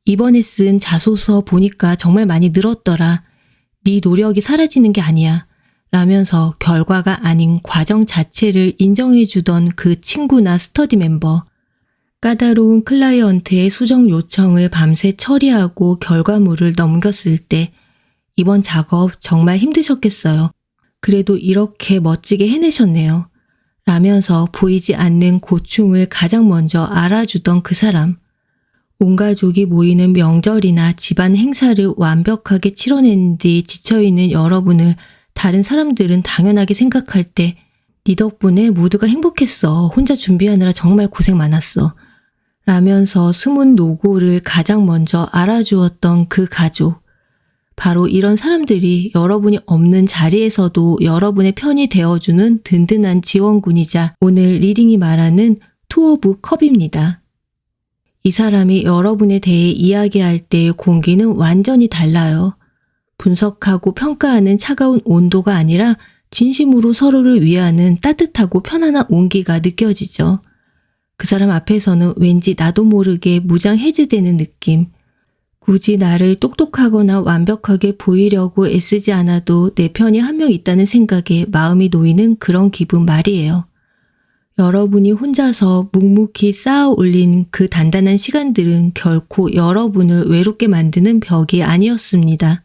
이번에 쓴 자소서 보니까 정말 많이 늘었더라. 네 노력이 사라지는 게 아니야. 라면서 결과가 아닌 과정 자체를 인정해주던 그 친구나 스터디 멤버. 까다로운 클라이언트의 수정 요청을 밤새 처리하고 결과물을 넘겼을 때 이번 작업 정말 힘드셨겠어요. 그래도 이렇게 멋지게 해내셨네요. 라면서 보이지 않는 고충을 가장 먼저 알아주던 그 사람. 온 가족이 모이는 명절이나 집안 행사를 완벽하게 치러낸 뒤 지쳐있는 여러분을 다른 사람들은 당연하게 생각할 때 네 덕분에 모두가 행복했어. 혼자 준비하느라 정말 고생 많았어. 라면서 숨은 노고를 가장 먼저 알아주었던 그 가족. 바로 이런 사람들이 여러분이 없는 자리에서도 여러분의 편이 되어주는 든든한 지원군이자 오늘 리딩이 말하는 투 오브 컵입니다. 이 사람이 여러분에 대해 이야기할 때의 공기는 완전히 달라요. 분석하고 평가하는 차가운 온도가 아니라 진심으로 서로를 위하는 따뜻하고 편안한 온기가 느껴지죠. 그 사람 앞에서는 왠지 나도 모르게 무장 해제되는 느낌. 굳이 나를 똑똑하거나 완벽하게 보이려고 애쓰지 않아도 내 편이 한 명 있다는 생각에 마음이 놓이는 그런 기분 말이에요. 여러분이 혼자서 묵묵히 쌓아 올린 그 단단한 시간들은 결코 여러분을 외롭게 만드는 벽이 아니었습니다.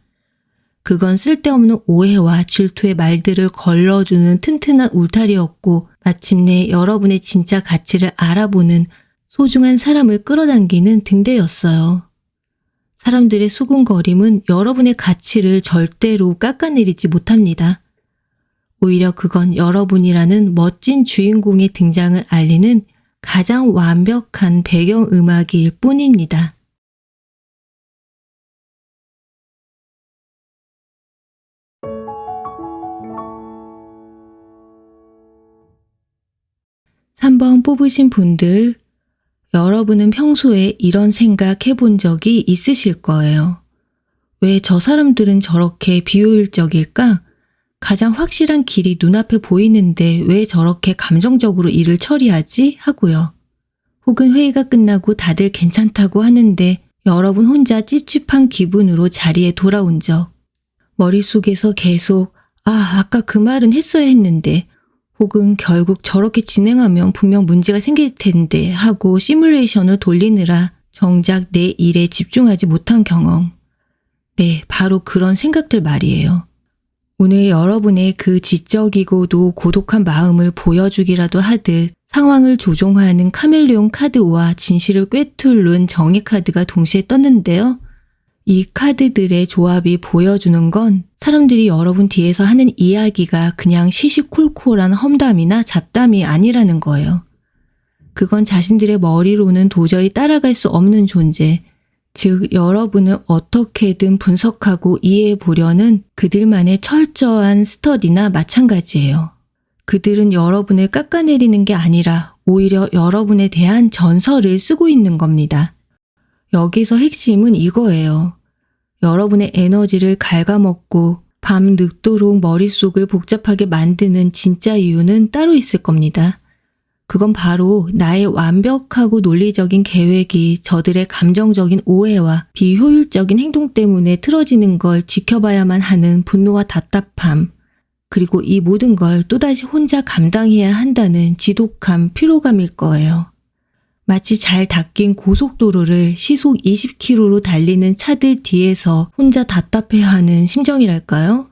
그건 쓸데없는 오해와 질투의 말들을 걸러주는 튼튼한 울타리였고 마침내 여러분의 진짜 가치를 알아보는 소중한 사람을 끌어당기는 등대였어요. 사람들의 수군거림은 여러분의 가치를 절대로 깎아내리지 못합니다. 오히려 그건 여러분이라는 멋진 주인공의 등장을 알리는 가장 완벽한 배경음악일 뿐입니다. (3번) 뽑으신 분들, 여러분은 평소에 이런 생각 해본 적이 있으실 거예요. 왜 저 사람들은 저렇게 비효율적일까? 가장 확실한 길이 눈앞에 보이는데 왜 저렇게 감정적으로 일을 처리하지? 하고요. 혹은 회의가 끝나고 다들 괜찮다고 하는데 여러분 혼자 찝찝한 기분으로 자리에 돌아온 적. 머릿속에서 계속 아까 그 말은 했어야 했는데 혹은 결국 저렇게 진행하면 분명 문제가 생길 텐데 하고 시뮬레이션을 돌리느라 정작 내 일에 집중하지 못한 경험. 네, 바로 그런 생각들 말이에요. 오늘 여러분의 그 지적이고도 고독한 마음을 보여주기라도 하듯 상황을 조종하는 카멜레온 카드와 진실을 꿰뚫는 정의 카드가 동시에 떴는데요. 이 카드들의 조합이 보여주는 건 사람들이 여러분 뒤에서 하는 이야기가 그냥 시시콜콜한 험담이나 잡담이 아니라는 거예요. 그건 자신들의 머리로는 도저히 따라갈 수 없는 존재, 즉 여러분을 어떻게든 분석하고 이해해 보려는 그들만의 철저한 스터디나 마찬가지예요. 그들은 여러분을 깎아내리는 게 아니라 오히려 여러분에 대한 전설을 쓰고 있는 겁니다. 여기서 핵심은 이거예요. 여러분의 에너지를 갉아먹고 밤 늦도록 머릿속을 복잡하게 만드는 진짜 이유는 따로 있을 겁니다. 그건 바로 나의 완벽하고 논리적인 계획이 저들의 감정적인 오해와 비효율적인 행동 때문에 틀어지는 걸 지켜봐야만 하는 분노와 답답함, 그리고 이 모든 걸 또다시 혼자 감당해야 한다는 지독한 피로감일 거예요. 마치 잘 닦인 고속도로를 시속 20km로 달리는 차들 뒤에서 혼자 답답해하는 심정이랄까요?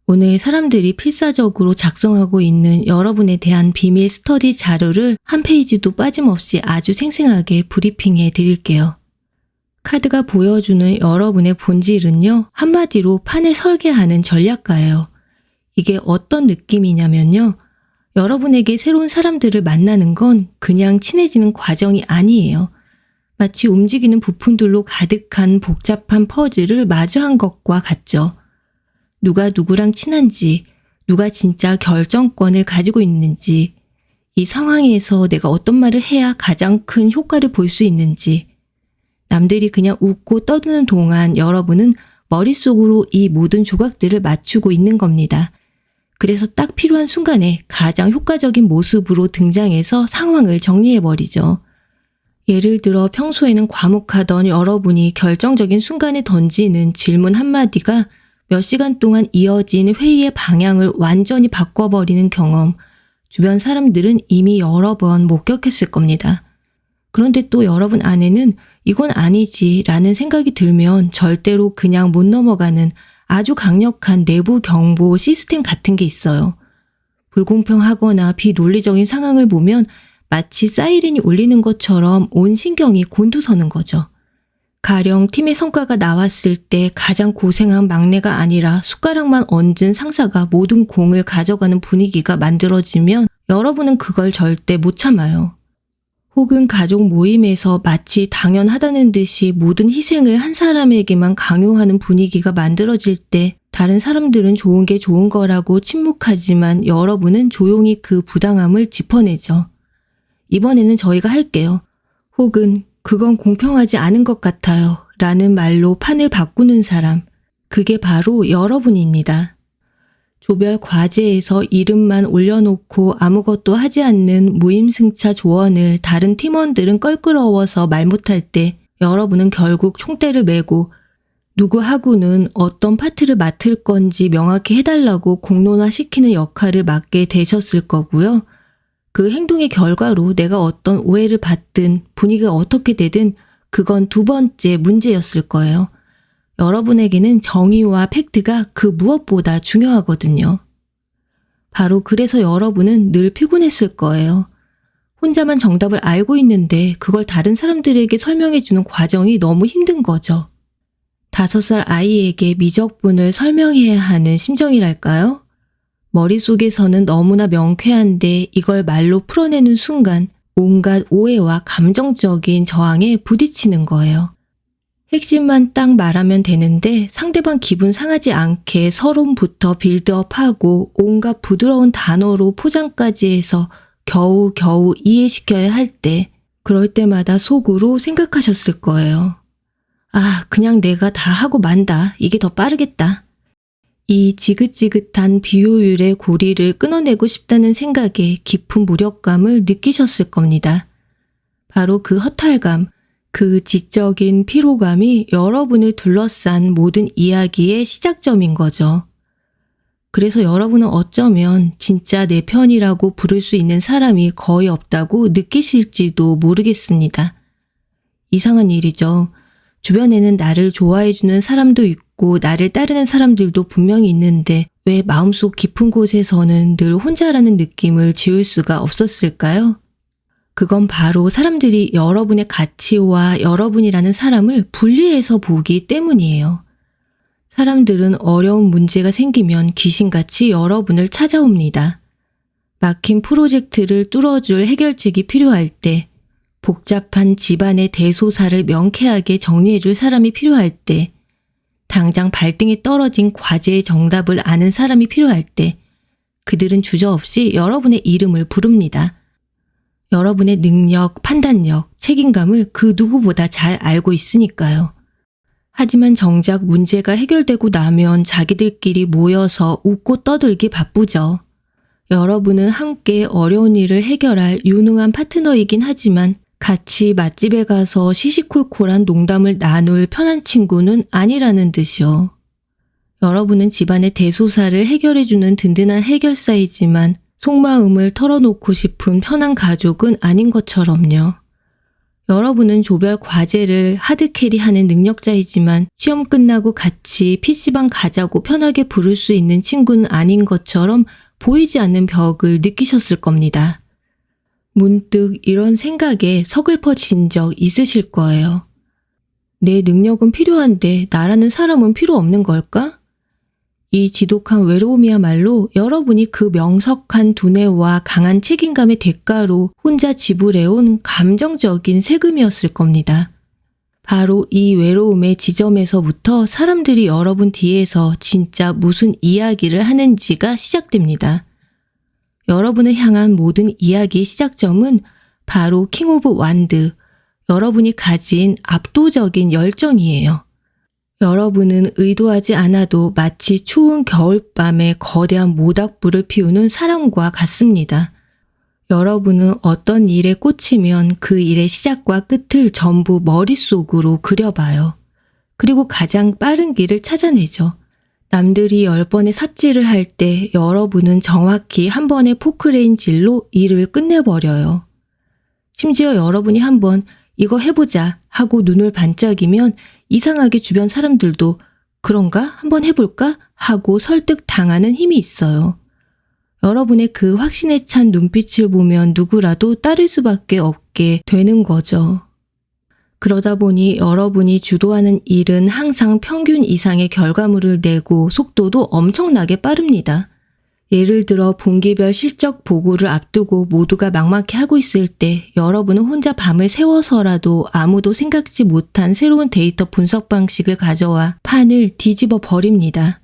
오늘 사람들이 필사적으로 작성하고 있는 여러분에 대한 비밀 스터디 자료를 한 페이지도 빠짐없이 아주 생생하게 브리핑해 드릴게요. 카드가 보여주는 여러분의 본질은요, 한마디로 판을 설계하는 전략가예요. 이게 어떤 느낌이냐면요, 여러분에게 새로운 사람들을 만나는 건 그냥 친해지는 과정이 아니에요. 마치 움직이는 부품들로 가득한 복잡한 퍼즐을 마주한 것과 같죠. 누가 누구랑 친한지, 누가 진짜 결정권을 가지고 있는지, 이 상황에서 내가 어떤 말을 해야 가장 큰 효과를 볼 수 있는지, 남들이 그냥 웃고 떠드는 동안 여러분은 머릿속으로 이 모든 조각들을 맞추고 있는 겁니다. 그래서 딱 필요한 순간에 가장 효과적인 모습으로 등장해서 상황을 정리해버리죠. 예를 들어 평소에는 과묵하던 여러분이 결정적인 순간에 던지는 질문 한마디가 몇 시간 동안 이어진 회의의 방향을 완전히 바꿔버리는 경험, 주변 사람들은 이미 여러 번 목격했을 겁니다. 그런데 또 여러분 안에는 이건 아니지 라는 생각이 들면 절대로 그냥 못 넘어가는 아주 강력한 내부 경보 시스템 같은 게 있어요. 불공평하거나 비논리적인 상황을 보면 마치 사이렌이 울리는 것처럼 온 신경이 곤두서는 거죠. 가령 팀의 성과가 나왔을 때 가장 고생한 막내가 아니라 숟가락만 얹은 상사가 모든 공을 가져가는 분위기가 만들어지면 여러분은 그걸 절대 못 참아요. 혹은 가족 모임에서 마치 당연하다는 듯이 모든 희생을 한 사람에게만 강요하는 분위기가 만들어질 때 다른 사람들은 좋은 게 좋은 거라고 침묵하지만 여러분은 조용히 그 부당함을 짚어내죠. 이번에는 저희가 할게요. 혹은 그건 공평하지 않은 것 같아요. 라는 말로 판을 바꾸는 사람. 그게 바로 여러분입니다. 조별 과제에서 이름만 올려놓고 아무것도 하지 않는 무임승차 조언을 다른 팀원들은 껄끄러워서 말 못할 때 여러분은 결국 총대를 메고 누구하고는 어떤 파트를 맡을 건지 명확히 해달라고 공론화시키는 역할을 맡게 되셨을 거고요. 그 행동의 결과로 내가 어떤 오해를 받든 분위기가 어떻게 되든 그건 두 번째 문제였을 거예요. 여러분에게는 정의와 팩트가 그 무엇보다 중요하거든요. 바로 그래서 여러분은 늘 피곤했을 거예요. 혼자만 정답을 알고 있는데 그걸 다른 사람들에게 설명해주는 과정이 너무 힘든 거죠. 5살 아이에게 미적분을 설명해야 하는 심정이랄까요? 머릿속에서는 너무나 명쾌한데 이걸 말로 풀어내는 순간 온갖 오해와 감정적인 저항에 부딪히는 거예요. 핵심만 딱 말하면 되는데 상대방 기분 상하지 않게 서론부터 빌드업하고 온갖 부드러운 단어로 포장까지 해서 겨우겨우 이해시켜야 할 때 그럴 때마다 속으로 생각하셨을 거예요. 아, 그냥 내가 다 하고 만다. 이게 더 빠르겠다. 이 지긋지긋한 비효율의 고리를 끊어내고 싶다는 생각에 깊은 무력감을 느끼셨을 겁니다. 바로 그 허탈감, 그 지적인 피로감이 여러분을 둘러싼 모든 이야기의 시작점인 거죠. 그래서 여러분은 어쩌면 진짜 내 편이라고 부를 수 있는 사람이 거의 없다고 느끼실지도 모르겠습니다. 이상한 일이죠. 주변에는 나를 좋아해주는 사람도 있고 나를 따르는 사람들도 분명히 있는데 왜 마음속 깊은 곳에서는 늘 혼자라는 느낌을 지울 수가 없었을까요? 그건 바로 사람들이 여러분의 가치와 여러분이라는 사람을 분리해서 보기 때문이에요. 사람들은 어려운 문제가 생기면 귀신같이 여러분을 찾아옵니다. 막힌 프로젝트를 뚫어줄 해결책이 필요할 때, 복잡한 집안의 대소사를 명쾌하게 정리해줄 사람이 필요할 때, 당장 발등에 떨어진 과제의 정답을 아는 사람이 필요할 때, 그들은 주저없이 여러분의 이름을 부릅니다. 여러분의 능력, 판단력, 책임감을 그 누구보다 잘 알고 있으니까요. 하지만 정작 문제가 해결되고 나면 자기들끼리 모여서 웃고 떠들기 바쁘죠. 여러분은 함께 어려운 일을 해결할 유능한 파트너이긴 하지만 같이 맛집에 가서 시시콜콜한 농담을 나눌 편한 친구는 아니라는 듯이요. 여러분은 집안의 대소사를 해결해주는 든든한 해결사이지만 속마음을 털어놓고 싶은 편한 가족은 아닌 것처럼요. 여러분은 조별 과제를 하드캐리하는 능력자이지만 시험 끝나고 같이 PC방 가자고 편하게 부를 수 있는 친구는 아닌 것처럼 보이지 않는 벽을 느끼셨을 겁니다. 문득 이런 생각에 서글퍼진 적 있으실 거예요. 내 능력은 필요한데 나라는 사람은 필요 없는 걸까? 이 지독한 외로움이야말로 여러분이 그 명석한 두뇌와 강한 책임감의 대가로 혼자 지불해온 감정적인 세금이었을 겁니다. 바로 이 외로움의 지점에서부터 사람들이 여러분 뒤에서 진짜 무슨 이야기를 하는지가 시작됩니다. 여러분을 향한 모든 이야기의 시작점은 바로 킹 오브 완드, 여러분이 가진 압도적인 열정이에요. 여러분은 의도하지 않아도 마치 추운 겨울밤에 거대한 모닥불을 피우는 사람과 같습니다. 여러분은 어떤 일에 꽂히면 그 일의 시작과 끝을 전부 머릿속으로 그려봐요. 그리고 가장 빠른 길을 찾아내죠. 남들이 10번의 삽질을 할 때 여러분은 정확히 한 번의 포크레인질로 일을 끝내버려요. 심지어 여러분이 한번 이거 해보자 하고 눈을 반짝이면 이상하게 주변 사람들도 그런가? 한번 해볼까? 하고 설득 당하는 힘이 있어요. 여러분의 그 확신에 찬 눈빛을 보면 누구라도 따를 수밖에 없게 되는 거죠. 그러다 보니 여러분이 주도하는 일은 항상 평균 이상의 결과물을 내고 속도도 엄청나게 빠릅니다. 예를 들어 분기별 실적 보고를 앞두고 모두가 막막해 하고 있을 때 여러분은 혼자 밤을 새워서라도 아무도 생각지 못한 새로운 데이터 분석 방식을 가져와 판을 뒤집어 버립니다.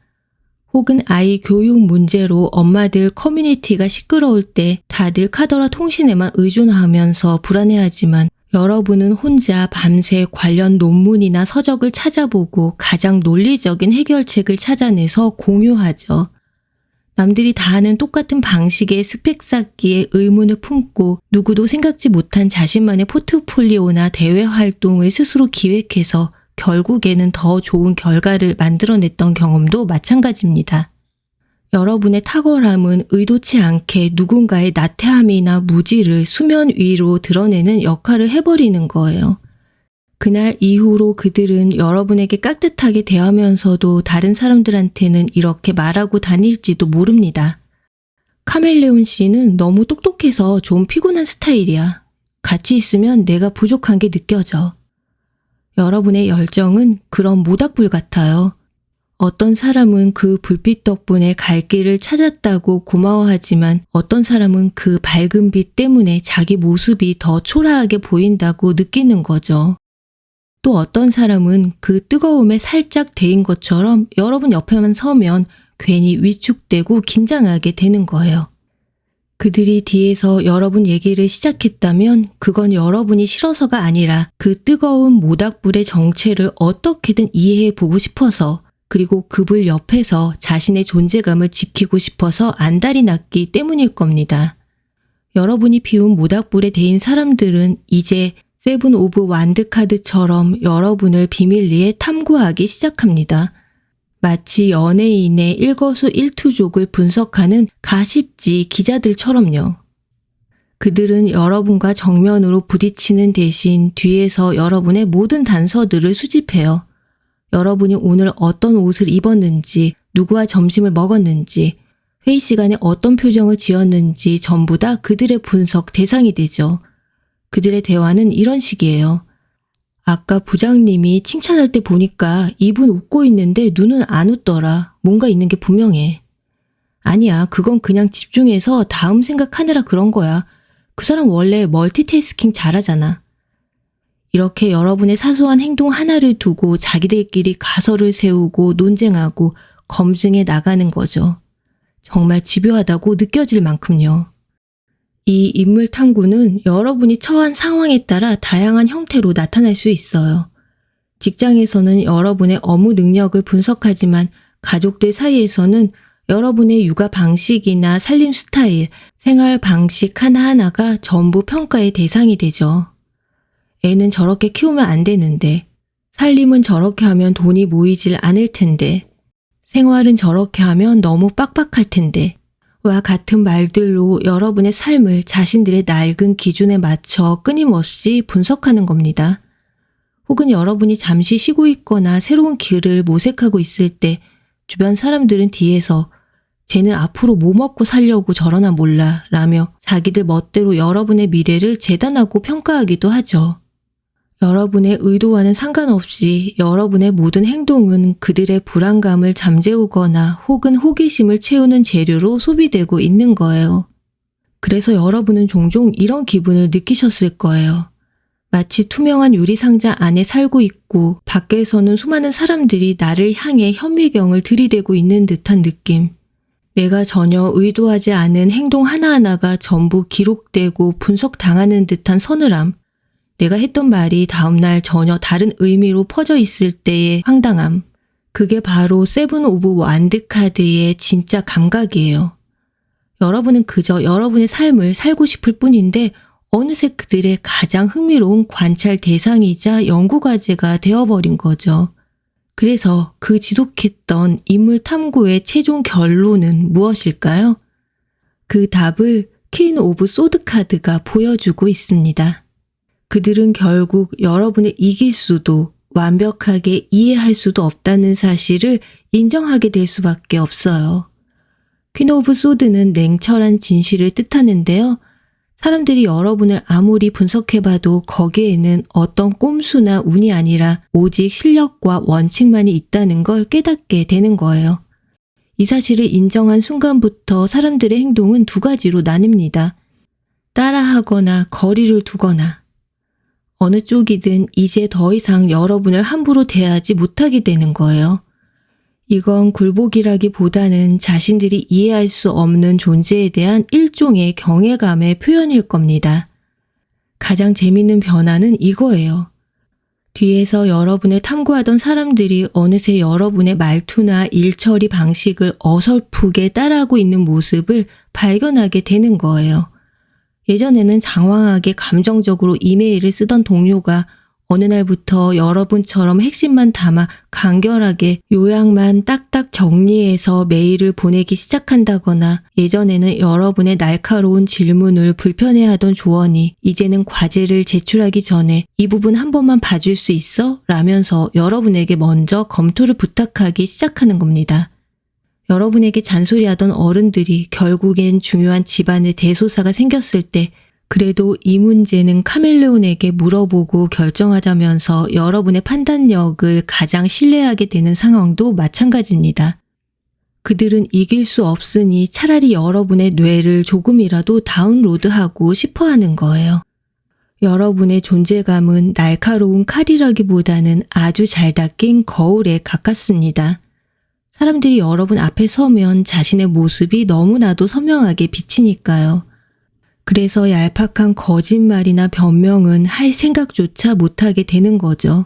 혹은 아이 교육 문제로 엄마들 커뮤니티가 시끄러울 때 다들 카더라 통신에만 의존하면서 불안해하지만 여러분은 혼자 밤새 관련 논문이나 서적을 찾아보고 가장 논리적인 해결책을 찾아내서 공유하죠. 남들이 다 하는 똑같은 방식의 스펙 쌓기에 의문을 품고 누구도 생각지 못한 자신만의 포트폴리오나 대외 활동을 스스로 기획해서 결국에는 더 좋은 결과를 만들어냈던 경험도 마찬가지입니다. 여러분의 탁월함은 의도치 않게 누군가의 나태함이나 무지를 수면 위로 드러내는 역할을 해버리는 거예요. 그날 이후로 그들은 여러분에게 깍듯하게 대하면서도 다른 사람들한테는 이렇게 말하고 다닐지도 모릅니다. 카멜레온 씨는 너무 똑똑해서 좀 피곤한 스타일이야. 같이 있으면 내가 부족한 게 느껴져. 여러분의 열정은 그런 모닥불 같아요. 어떤 사람은 그 불빛 덕분에 갈 길을 찾았다고 고마워하지만 어떤 사람은 그 밝은 빛 때문에 자기 모습이 더 초라하게 보인다고 느끼는 거죠. 또 어떤 사람은 그 뜨거움에 살짝 데인 것처럼 여러분 옆에만 서면 괜히 위축되고 긴장하게 되는 거예요. 그들이 뒤에서 여러분 얘기를 시작했다면 그건 여러분이 싫어서가 아니라 그 뜨거운 모닥불의 정체를 어떻게든 이해해 보고 싶어서 그리고 그 불 옆에서 자신의 존재감을 지키고 싶어서 안달이 났기 때문일 겁니다. 여러분이 피운 모닥불에 대인 사람들은 이제 세븐 오브 완드 카드처럼 여러분을 비밀리에 탐구하기 시작합니다. 마치 연예인의 일거수일투족을 분석하는 가십지 기자들처럼요. 그들은 여러분과 정면으로 부딪히는 대신 뒤에서 여러분의 모든 단서들을 수집해요. 여러분이 오늘 어떤 옷을 입었는지, 누구와 점심을 먹었는지, 회의 시간에 어떤 표정을 지었는지 전부 다 그들의 분석 대상이 되죠. 그들의 대화는 이런 식이에요. 아까 부장님이 칭찬할 때 보니까 입은 웃고 있는데 눈은 안 웃더라. 뭔가 있는 게 분명해. 아니야, 그건 그냥 집중해서 다음 생각하느라 그런 거야. 그 사람 원래 멀티태스킹 잘하잖아. 이렇게 여러분의 사소한 행동 하나를 두고 자기들끼리 가설을 세우고 논쟁하고 검증해 나가는 거죠. 정말 집요하다고 느껴질 만큼요. 이 인물 탐구는 여러분이 처한 상황에 따라 다양한 형태로 나타날 수 있어요. 직장에서는 여러분의 업무 능력을 분석하지만 가족들 사이에서는 여러분의 육아 방식이나 살림 스타일, 생활 방식 하나하나가 전부 평가의 대상이 되죠. 애는 저렇게 키우면 안 되는데, 살림은 저렇게 하면 돈이 모이질 않을 텐데, 생활은 저렇게 하면 너무 빡빡할 텐데, 와 같은 말들로 여러분의 삶을 자신들의 낡은 기준에 맞춰 끊임없이 분석하는 겁니다. 혹은 여러분이 잠시 쉬고 있거나 새로운 길을 모색하고 있을 때 주변 사람들은 뒤에서 쟤는 앞으로 뭐 먹고 살려고 저러나 몰라 라며 자기들 멋대로 여러분의 미래를 재단하고 평가하기도 하죠. 여러분의 의도와는 상관없이 여러분의 모든 행동은 그들의 불안감을 잠재우거나 혹은 호기심을 채우는 재료로 소비되고 있는 거예요. 그래서 여러분은 종종 이런 기분을 느끼셨을 거예요. 마치 투명한 유리상자 안에 살고 있고 밖에서는 수많은 사람들이 나를 향해 현미경을 들이대고 있는 듯한 느낌. 내가 전혀 의도하지 않은 행동 하나하나가 전부 기록되고 분석당하는 듯한 서늘함. 내가 했던 말이 다음날 전혀 다른 의미로 퍼져 있을 때의 황당함. 그게 바로 세븐 오브 완드 카드의 진짜 감각이에요. 여러분은 그저 여러분의 삶을 살고 싶을 뿐인데 어느새 그들의 가장 흥미로운 관찰 대상이자 연구과제가 되어버린 거죠. 그래서 그 지독했던 인물 탐구의 최종 결론은 무엇일까요? 그 답을 퀸 오브 소드 카드가 보여주고 있습니다. 그들은 결국 여러분을 이길 수도 완벽하게 이해할 수도 없다는 사실을 인정하게 될 수밖에 없어요. 퀸 오브 소드는 냉철한 진실을 뜻하는데요. 사람들이 여러분을 아무리 분석해봐도 거기에는 어떤 꼼수나 운이 아니라 오직 실력과 원칙만이 있다는 걸 깨닫게 되는 거예요. 이 사실을 인정한 순간부터 사람들의 행동은 두 가지로 나뉩니다. 따라하거나 거리를 두거나. 어느 쪽이든 이제 더 이상 여러분을 함부로 대하지 못하게 되는 거예요. 이건 굴복이라기보다는 자신들이 이해할 수 없는 존재에 대한 일종의 경외감의 표현일 겁니다. 가장 재밌는 변화는 이거예요. 뒤에서 여러분을 탐구하던 사람들이 어느새 여러분의 말투나 일처리 방식을 어설프게 따라하고 있는 모습을 발견하게 되는 거예요. 예전에는 장황하게 감정적으로 이메일을 쓰던 동료가 어느 날부터 여러분처럼 핵심만 담아 간결하게 요약만 딱딱 정리해서 메일을 보내기 시작한다거나, 예전에는 여러분의 날카로운 질문을 불편해하던 조언이 이제는 과제를 제출하기 전에 이 부분 한 번만 봐줄 수 있어? 라면서 여러분에게 먼저 검토를 부탁하기 시작하는 겁니다. 여러분에게 잔소리하던 어른들이 결국엔 중요한 집안의 대소사가 생겼을 때 그래도 이 문제는 카멜레온에게 물어보고 결정하자면서 여러분의 판단력을 가장 신뢰하게 되는 상황도 마찬가지입니다. 그들은 이길 수 없으니 차라리 여러분의 뇌를 조금이라도 다운로드하고 싶어 하는 거예요. 여러분의 존재감은 날카로운 칼이라기보다는 아주 잘 닦인 거울에 가깝습니다. 사람들이 여러분 앞에 서면 자신의 모습이 너무나도 선명하게 비치니까요. 그래서 얄팍한 거짓말이나 변명은 할 생각조차 못하게 되는 거죠.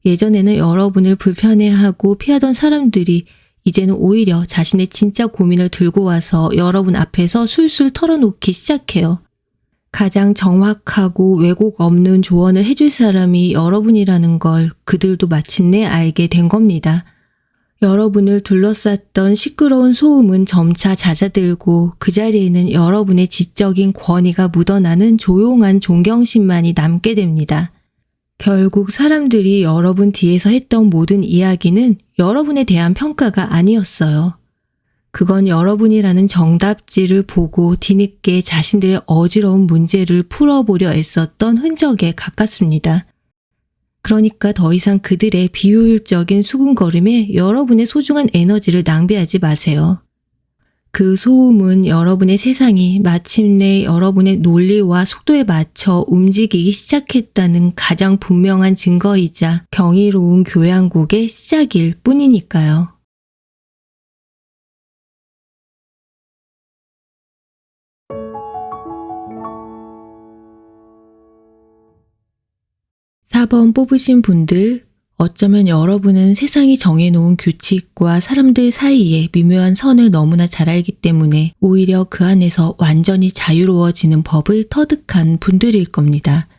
예전에는 여러분을 불편해하고 피하던 사람들이 이제는 오히려 자신의 진짜 고민을 들고 와서 여러분 앞에서 술술 털어놓기 시작해요. 가장 정확하고 왜곡 없는 조언을 해줄 사람이 여러분이라는 걸 그들도 마침내 알게 된 겁니다. 여러분을 둘러쌌던 시끄러운 소음은 점차 잦아들고 그 자리에는 여러분의 지적인 권위가 묻어나는 조용한 존경심만이 남게 됩니다. 결국 사람들이 여러분 뒤에서 했던 모든 이야기는 여러분에 대한 평가가 아니었어요. 그건 여러분이라는 정답지를 보고 뒤늦게 자신들의 어지러운 문제를 풀어보려 애썼던 흔적에 가깝습니다. 그러니까 더 이상 그들의 비효율적인 수군거림에 여러분의 소중한 에너지를 낭비하지 마세요. 그 소음은 여러분의 세상이 마침내 여러분의 논리와 속도에 맞춰 움직이기 시작했다는 가장 분명한 증거이자 경이로운 교양곡의 시작일 뿐이니까요. (4번) 뽑으신 분들, 어쩌면 여러분은 세상이 정해놓은 규칙과 사람들 사이의 미묘한 선을 너무나 잘 알기 때문에 오히려 그 안에서 완전히 자유로워지는 법을 터득한 분들일 겁니다.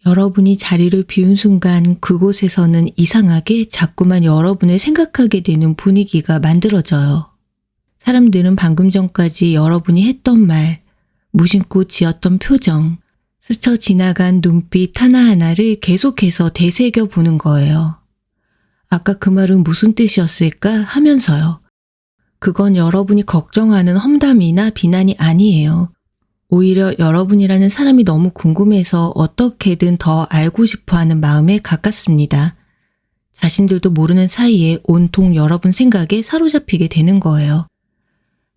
여러분이 자리를 비운 순간 그곳에서는 이상하게 자꾸만 여러분을 생각하게 되는 분위기가 만들어져요. 사람들은 방금 전까지 여러분이 했던 말, 무심코 지었던 표정, 스쳐 지나간 눈빛 하나하나를 계속해서 되새겨 보는 거예요. 아까 그 말은 무슨 뜻이었을까 하면서요. 그건 여러분이 걱정하는 험담이나 비난이 아니에요. 오히려 여러분이라는 사람이 너무 궁금해서 어떻게든 더 알고 싶어하는 마음에 가깝습니다. 자신들도 모르는 사이에 온통 여러분 생각에 사로잡히게 되는 거예요.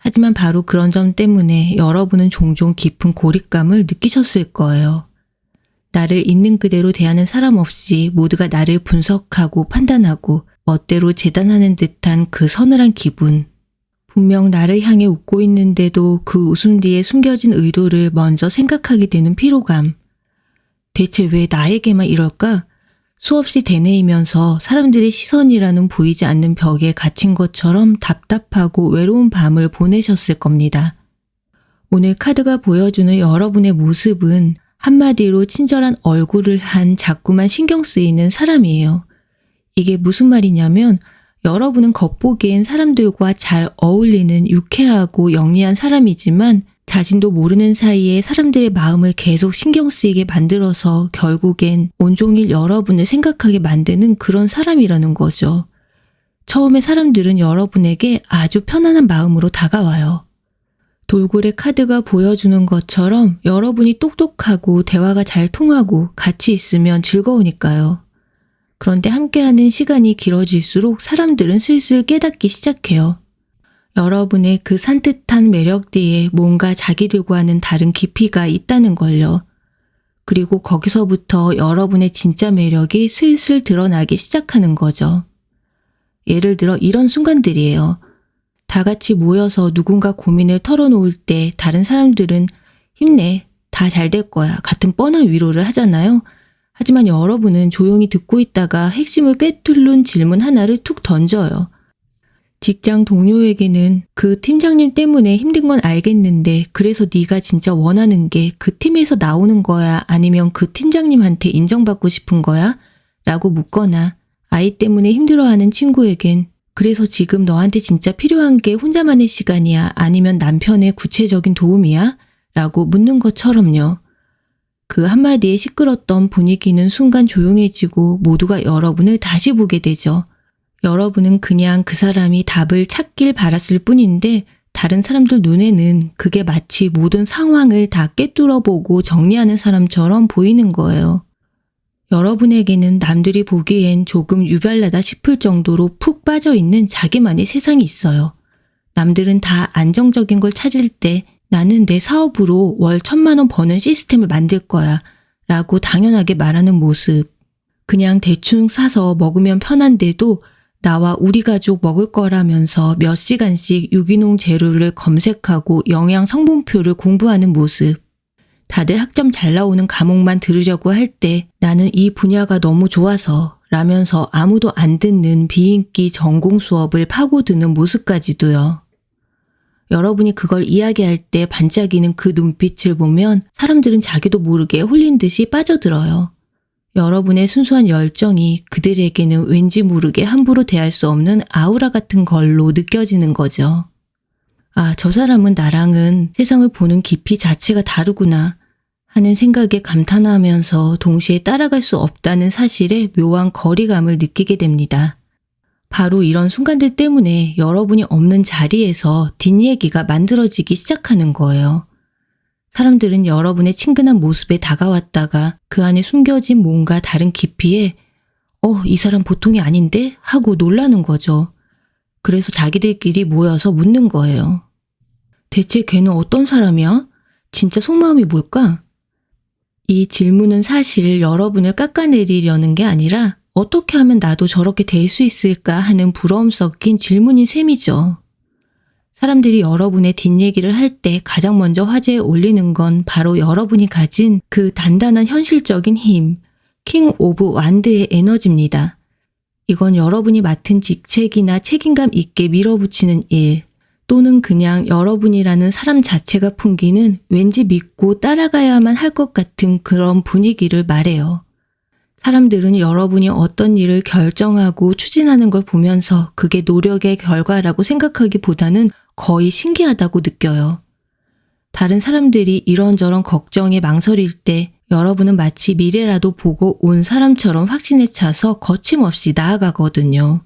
하지만 바로 그런 점 때문에 여러분은 종종 깊은 고립감을 느끼셨을 거예요. 나를 있는 그대로 대하는 사람 없이 모두가 나를 분석하고 판단하고 멋대로 재단하는 듯한 그 서늘한 기분. 분명 나를 향해 웃고 있는데도 그 웃음 뒤에 숨겨진 의도를 먼저 생각하게 되는 피로감. 대체 왜 나에게만 이럴까? 수없이 되뇌이면서 사람들의 시선이라는 보이지 않는 벽에 갇힌 것처럼 답답하고 외로운 밤을 보내셨을 겁니다. 오늘 카드가 보여주는 여러분의 모습은 한마디로 친절한 얼굴을 한 자꾸만 신경 쓰이는 사람이에요. 이게 무슨 말이냐면 여러분은 겉보기엔 사람들과 잘 어울리는 유쾌하고 영리한 사람이지만 자신도 모르는 사이에 사람들의 마음을 계속 신경 쓰이게 만들어서 결국엔 온종일 여러분을 생각하게 만드는 그런 사람이라는 거죠. 처음에 사람들은 여러분에게 아주 편안한 마음으로 다가와요. 돌고래 카드가 보여주는 것처럼 여러분이 똑똑하고 대화가 잘 통하고 같이 있으면 즐거우니까요. 그런데 함께하는 시간이 길어질수록 사람들은 슬슬 깨닫기 시작해요. 여러분의 그 산뜻한 매력 뒤에 뭔가 자기들과는 다른 깊이가 있다는 걸요. 그리고 거기서부터 여러분의 진짜 매력이 슬슬 드러나기 시작하는 거죠. 예를 들어 이런 순간들이에요. 다 같이 모여서 누군가 고민을 털어놓을 때 다른 사람들은 힘내, 다 잘 될 거야 같은 뻔한 위로를 하잖아요. 하지만 여러분은 조용히 듣고 있다가 핵심을 꿰뚫는 질문 하나를 툭 던져요. 직장 동료에게는 그 팀장님 때문에 힘든 건 알겠는데 그래서 네가 진짜 원하는 게 그 팀에서 나오는 거야? 아니면 그 팀장님한테 인정받고 싶은 거야? 라고 묻거나 아이 때문에 힘들어하는 친구에겐 그래서 지금 너한테 진짜 필요한 게 혼자만의 시간이야? 아니면 남편의 구체적인 도움이야? 라고 묻는 것처럼요. 그 한마디에 시끄럽던 분위기는 순간 조용해지고 모두가 여러분을 다시 보게 되죠. 여러분은 그냥 그 사람이 답을 찾길 바랐을 뿐인데 다른 사람들 눈에는 그게 마치 모든 상황을 다 꿰뚫어보고 정리하는 사람처럼 보이는 거예요. 여러분에게는 남들이 보기엔 조금 유별나다 싶을 정도로 푹 빠져있는 자기만의 세상이 있어요. 남들은 다 안정적인 걸 찾을 때 나는 내 사업으로 월 1,000만 원 버는 시스템을 만들 거야 라고 당연하게 말하는 모습. 그냥 대충 사서 먹으면 편한데도 나와 우리 가족 먹을 거라면서 몇 시간씩 유기농 재료를 검색하고 영양 성분표를 공부하는 모습. 다들 학점 잘 나오는 과목만 들으려고 할 때 나는 이 분야가 너무 좋아서 라면서 아무도 안 듣는 비인기 전공 수업을 파고드는 모습까지도요. 여러분이 그걸 이야기할 때 반짝이는 그 눈빛을 보면 사람들은 자기도 모르게 홀린 듯이 빠져들어요. 여러분의 순수한 열정이 그들에게는 왠지 모르게 함부로 대할 수 없는 아우라 같은 걸로 느껴지는 거죠. 아, 저 사람은 나랑은 세상을 보는 깊이 자체가 다르구나 하는 생각에 감탄하면서 동시에 따라갈 수 없다는 사실에 묘한 거리감을 느끼게 됩니다. 바로 이런 순간들 때문에 여러분이 없는 자리에서 뒷얘기가 만들어지기 시작하는 거예요. 사람들은 여러분의 친근한 모습에 다가왔다가 그 안에 숨겨진 뭔가 다른 깊이에 이 사람 보통이 아닌데? 하고 놀라는 거죠. 그래서 자기들끼리 모여서 묻는 거예요. 대체 걔는 어떤 사람이야? 진짜 속마음이 뭘까? 이 질문은 사실 여러분을 깎아내리려는 게 아니라 어떻게 하면 나도 저렇게 될 수 있을까 하는 부러움 섞인 질문인 셈이죠. 사람들이 여러분의 뒷얘기를 할 때 가장 먼저 화제에 올리는 건 바로 여러분이 가진 그 단단한 현실적인 힘, 킹 오브 완드의 에너지입니다. 이건 여러분이 맡은 직책이나 책임감 있게 밀어붙이는 일, 또는 그냥 여러분이라는 사람 자체가 풍기는 왠지 믿고 따라가야만 할 것 같은 그런 분위기를 말해요. 사람들은 여러분이 어떤 일을 결정하고 추진하는 걸 보면서 그게 노력의 결과라고 생각하기보다는 거의 신기하다고 느껴요. 다른 사람들이 이런저런 걱정에 망설일 때 여러분은 마치 미래라도 보고 온 사람처럼 확신에 차서 거침없이 나아가거든요.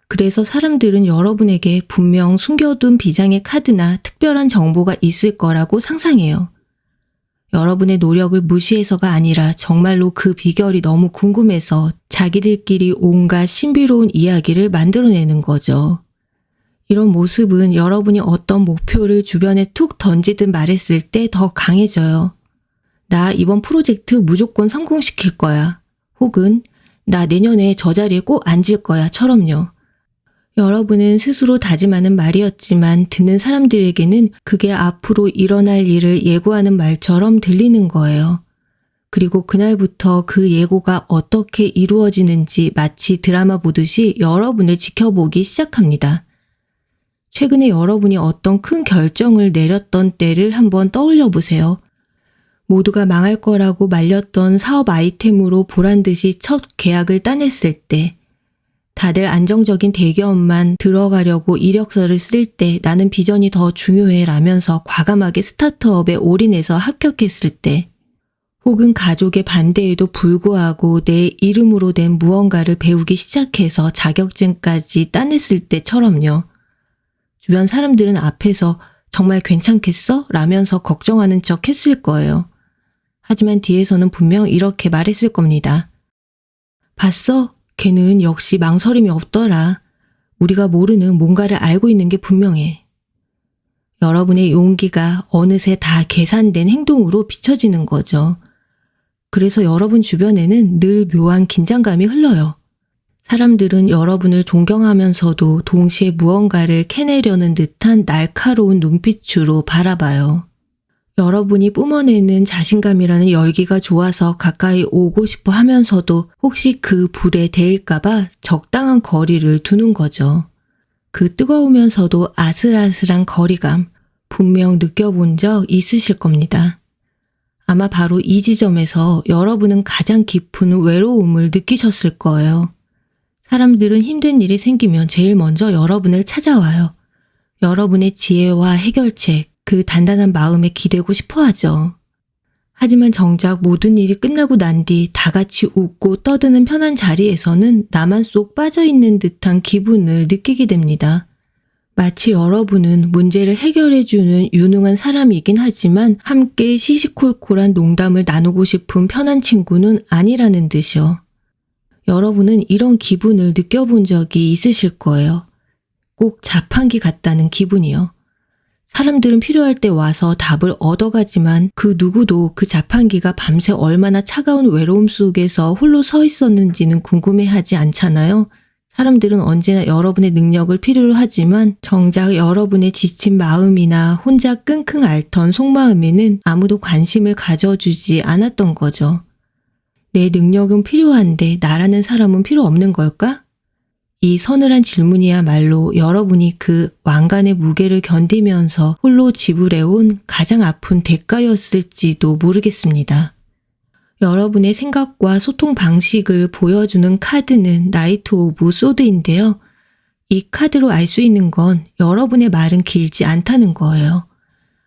그래서 사람들은 여러분에게 분명 숨겨둔 비장의 카드나 특별한 정보가 있을 거라고 상상해요. 여러분의 노력을 무시해서가 아니라 정말로 그 비결이 너무 궁금해서 자기들끼리 온갖 신비로운 이야기를 만들어내는 거죠. 이런 모습은 여러분이 어떤 목표를 주변에 툭 던지듯 말했을 때 더 강해져요. 나 이번 프로젝트 무조건 성공시킬 거야. 혹은 나 내년에 저 자리에 꼭 앉을 거야 처럼요. 여러분은 스스로 다짐하는 말이었지만 듣는 사람들에게는 그게 앞으로 일어날 일을 예고하는 말처럼 들리는 거예요. 그리고 그날부터 그 예고가 어떻게 이루어지는지 마치 드라마 보듯이 여러분을 지켜보기 시작합니다. 최근에 여러분이 어떤 큰 결정을 내렸던 때를 한번 떠올려 보세요. 모두가 망할 거라고 말렸던 사업 아이템으로 보란듯이 첫 계약을 따냈을 때, 다들 안정적인 대기업만 들어가려고 이력서를 쓸 때 나는 비전이 더 중요해 라면서 과감하게 스타트업에 올인해서 합격했을 때, 혹은 가족의 반대에도 불구하고 내 이름으로 된 무언가를 배우기 시작해서 자격증까지 따냈을 때처럼요. 주변 사람들은 앞에서 정말 괜찮겠어? 라면서 걱정하는 척 했을 거예요. 하지만 뒤에서는 분명 이렇게 말했을 겁니다. 봤어? 걔는 역시 망설임이 없더라. 우리가 모르는 뭔가를 알고 있는 게 분명해. 여러분의 용기가 어느새 다 계산된 행동으로 비춰지는 거죠. 그래서 여러분 주변에는 늘 묘한 긴장감이 흘러요. 사람들은 여러분을 존경하면서도 동시에 무언가를 캐내려는 듯한 날카로운 눈빛으로 바라봐요. 여러분이 뿜어내는 자신감이라는 열기가 좋아서 가까이 오고 싶어 하면서도 혹시 그 불에 데일까봐 적당한 거리를 두는 거죠. 그 뜨거우면서도 아슬아슬한 거리감 분명 느껴본 적 있으실 겁니다. 아마 바로 이 지점에서 여러분은 가장 깊은 외로움을 느끼셨을 거예요. 사람들은 힘든 일이 생기면 제일 먼저 여러분을 찾아와요. 여러분의 지혜와 해결책, 그 단단한 마음에 기대고 싶어 하죠. 하지만 정작 모든 일이 끝나고 난 뒤 다 같이 웃고 떠드는 편한 자리에서는 나만 쏙 빠져있는 듯한 기분을 느끼게 됩니다. 마치 여러분은 문제를 해결해주는 유능한 사람이긴 하지만 함께 시시콜콜한 농담을 나누고 싶은 편한 친구는 아니라는 듯이요. 여러분은 이런 기분을 느껴본 적이 있으실 거예요. 꼭 자판기 같다는 기분이요. 사람들은 필요할 때 와서 답을 얻어가지만 그 누구도 그 자판기가 밤새 얼마나 차가운 외로움 속에서 홀로 서 있었는지는 궁금해하지 않잖아요. 사람들은 언제나 여러분의 능력을 필요로 하지만 정작 여러분의 지친 마음이나 혼자 끙끙 앓던 속마음에는 아무도 관심을 가져주지 않았던 거죠. 내 능력은 필요한데 나라는 사람은 필요 없는 걸까? 이 서늘한 질문이야말로 여러분이 그 왕관의 무게를 견디면서 홀로 지불해온 가장 아픈 대가였을지도 모르겠습니다. 여러분의 생각과 소통 방식을 보여주는 카드는 나이트 오브 소드인데요. 이 카드로 알 수 있는 건 여러분의 말은 길지 않다는 거예요.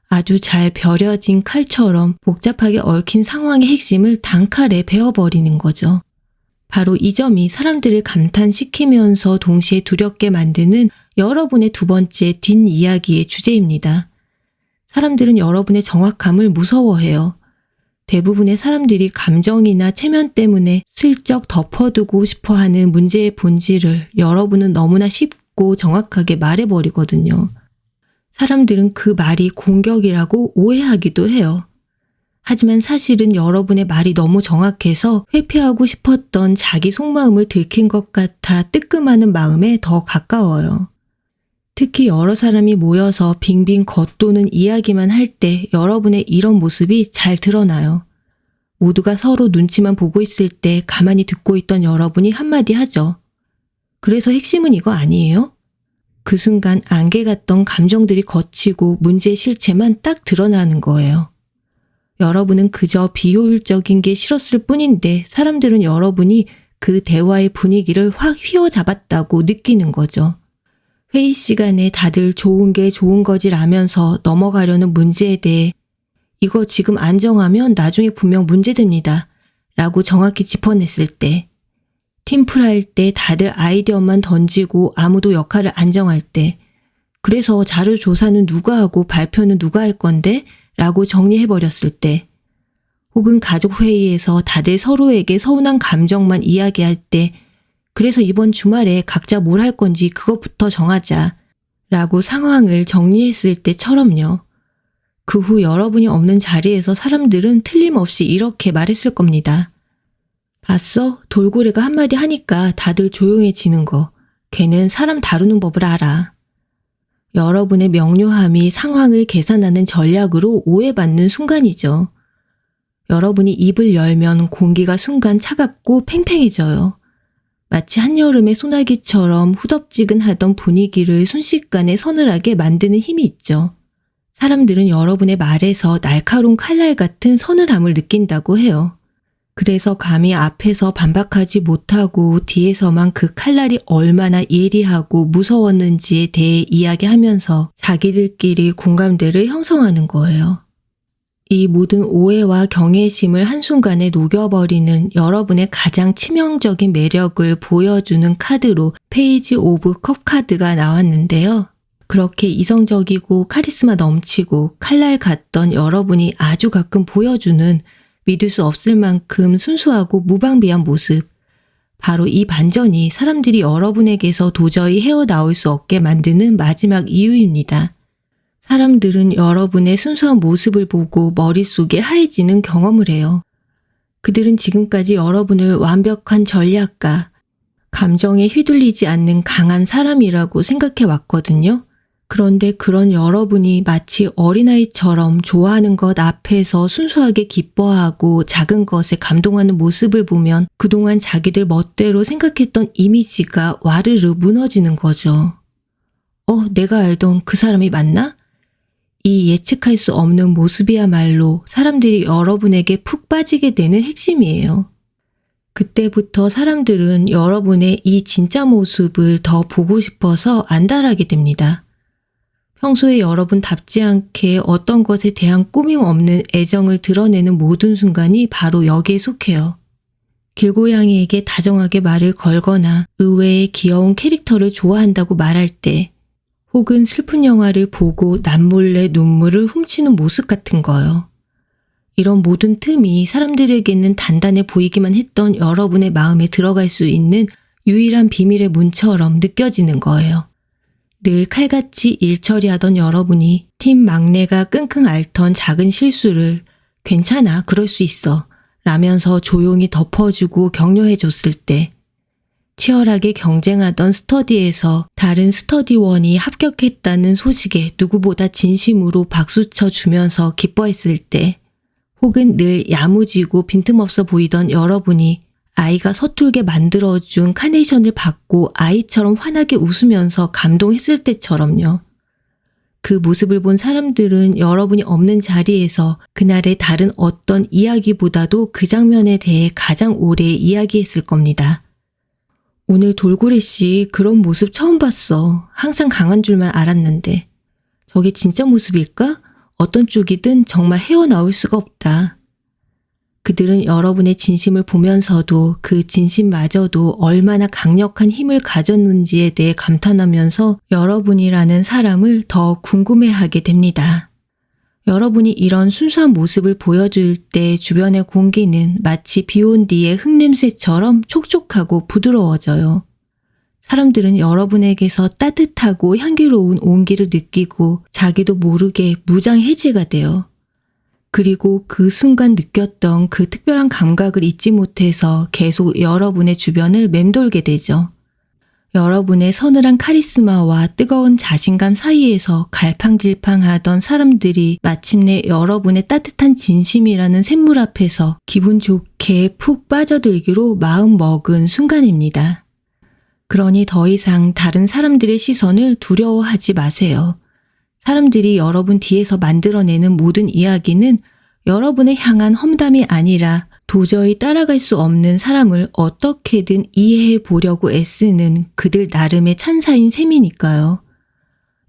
아주 잘 벼려진 칼처럼 복잡하게 얽힌 상황의 핵심을 단칼에 베어버리는 거죠. 바로 이 점이 사람들을 감탄시키면서 동시에 두렵게 만드는 여러분의 두 번째 뒷이야기의 주제입니다. 사람들은 여러분의 정확함을 무서워해요. 대부분의 사람들이 감정이나 체면 때문에 슬쩍 덮어두고 싶어하는 문제의 본질을 여러분은 너무나 쉽고 정확하게 말해버리거든요. 사람들은 그 말이 공격이라고 오해하기도 해요. 하지만 사실은 여러분의 말이 너무 정확해서 회피하고 싶었던 자기 속마음을 들킨 것 같아 뜨끔하는 마음에 더 가까워요. 특히 여러 사람이 모여서 빙빙 겉도는 이야기만 할 때 여러분의 이런 모습이 잘 드러나요. 모두가 서로 눈치만 보고 있을 때 가만히 듣고 있던 여러분이 한마디 하죠. 그래서 핵심은 이거 아니에요? 그 순간 안개 같던 감정들이 걷히고 문제의 실체만 딱 드러나는 거예요. 여러분은 그저 비효율적인 게 싫었을 뿐인데 사람들은 여러분이 그 대화의 분위기를 확 휘어잡았다고 느끼는 거죠. 회의 시간에 다들 좋은 게 좋은 거지라면서 넘어가려는 문제에 대해 이거 지금 안 정하면 나중에 분명 문제됩니다. 라고 정확히 짚어냈을 때, 팀플할 때 다들 아이디어만 던지고 아무도 역할을 안 정할 때, 그래서 자료 조사는 누가 하고 발표는 누가 할 건데? 라고 정리해버렸을 때, 혹은 가족 회의에서 다들 서로에게 서운한 감정만 이야기할 때, 그래서 이번 주말에 각자 뭘 할 건지 그것부터 정하자 라고 상황을 정리했을 때처럼요. 그 후 여러분이 없는 자리에서 사람들은 틀림없이 이렇게 말했을 겁니다. 봤어? 돌고래가 한마디 하니까 다들 조용해지는 거. 걔는 사람 다루는 법을 알아. 여러분의 명료함이 상황을 계산하는 전략으로 오해받는 순간이죠. 여러분이 입을 열면 공기가 순간 차갑고 팽팽해져요. 마치 한여름의 소나기처럼 후덥지근하던 분위기를 순식간에 서늘하게 만드는 힘이 있죠. 사람들은 여러분의 말에서 날카로운 칼날 같은 서늘함을 느낀다고 해요. 그래서 감히 앞에서 반박하지 못하고 뒤에서만 그 칼날이 얼마나 예리하고 무서웠는지에 대해 이야기하면서 자기들끼리 공감대를 형성하는 거예요. 이 모든 오해와 경외심을 한순간에 녹여버리는 여러분의 가장 치명적인 매력을 보여주는 카드로 페이지 오브 컵 카드가 나왔는데요. 그렇게 이성적이고 카리스마 넘치고 칼날 같던 여러분이 아주 가끔 보여주는 믿을 수 없을 만큼 순수하고 무방비한 모습. 바로 이 반전이 사람들이 여러분에게서 도저히 헤어나올 수 없게 만드는 마지막 이유입니다. 사람들은 여러분의 순수한 모습을 보고 머릿속에 하얘지는 경험을 해요. 그들은 지금까지 여러분을 완벽한 전략가, 감정에 휘둘리지 않는 강한 사람이라고 생각해 왔거든요. 그런데 그런 여러분이 마치 어린아이처럼 좋아하는 것 앞에서 순수하게 기뻐하고 작은 것에 감동하는 모습을 보면 그동안 자기들 멋대로 생각했던 이미지가 와르르 무너지는 거죠. 내가 알던 그 사람이 맞나? 이 예측할 수 없는 모습이야말로 사람들이 여러분에게 푹 빠지게 되는 핵심이에요. 그때부터 사람들은 여러분의 이 진짜 모습을 더 보고 싶어서 안달하게 됩니다. 평소에 여러분답지 않게 어떤 것에 대한 꾸밈 없는 애정을 드러내는 모든 순간이 바로 여기에 속해요. 길고양이에게 다정하게 말을 걸거나 의외의 귀여운 캐릭터를 좋아한다고 말할 때, 혹은 슬픈 영화를 보고 남몰래 눈물을 훔치는 모습 같은 거요. 이런 모든 틈이 사람들에게는 단단해 보이기만 했던 여러분의 마음에 들어갈 수 있는 유일한 비밀의 문처럼 느껴지는 거예요. 늘 칼같이 일 처리하던 여러분이 팀 막내가 끙끙 앓던 작은 실수를 괜찮아, 그럴 수 있어 라면서 조용히 덮어주고 격려해줬을 때, 치열하게 경쟁하던 스터디에서 다른 스터디원이 합격했다는 소식에 누구보다 진심으로 박수쳐 주면서 기뻐했을 때, 혹은 늘 야무지고 빈틈없어 보이던 여러분이 아이가 서툴게 만들어준 카네이션을 받고 아이처럼 환하게 웃으면서 감동했을 때처럼요. 그 모습을 본 사람들은 여러분이 없는 자리에서 그날의 다른 어떤 이야기보다도 그 장면에 대해 가장 오래 이야기했을 겁니다. 오늘 돌고래 씨 그런 모습 처음 봤어. 항상 강한 줄만 알았는데. 저게 진짜 모습일까? 어떤 쪽이든 정말 헤어나올 수가 없다. 그들은 여러분의 진심을 보면서도 그 진심마저도 얼마나 강력한 힘을 가졌는지에 대해 감탄하면서 여러분이라는 사람을 더 궁금해하게 됩니다. 여러분이 이런 순수한 모습을 보여줄 때 주변의 공기는 마치 비온 뒤의 흙냄새처럼 촉촉하고 부드러워져요. 사람들은 여러분에게서 따뜻하고 향기로운 온기를 느끼고 자기도 모르게 무장해제가 돼요. 그리고 그 순간 느꼈던 그 특별한 감각을 잊지 못해서 계속 여러분의 주변을 맴돌게 되죠. 여러분의 서늘한 카리스마와 뜨거운 자신감 사이에서 갈팡질팡하던 사람들이 마침내 여러분의 따뜻한 진심이라는 샘물 앞에서 기분 좋게 푹 빠져들기로 마음 먹은 순간입니다. 그러니 더 이상 다른 사람들의 시선을 두려워하지 마세요. 사람들이 여러분 뒤에서 만들어내는 모든 이야기는 여러분을 향한 험담이 아니라 도저히 따라갈 수 없는 사람을 어떻게든 이해해 보려고 애쓰는 그들 나름의 찬사인 셈이니까요.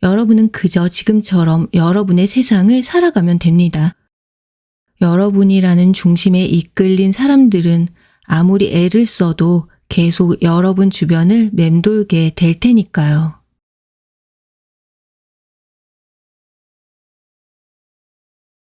여러분은 그저 지금처럼 여러분의 세상을 살아가면 됩니다. 여러분이라는 중심에 이끌린 사람들은 아무리 애를 써도 계속 여러분 주변을 맴돌게 될 테니까요.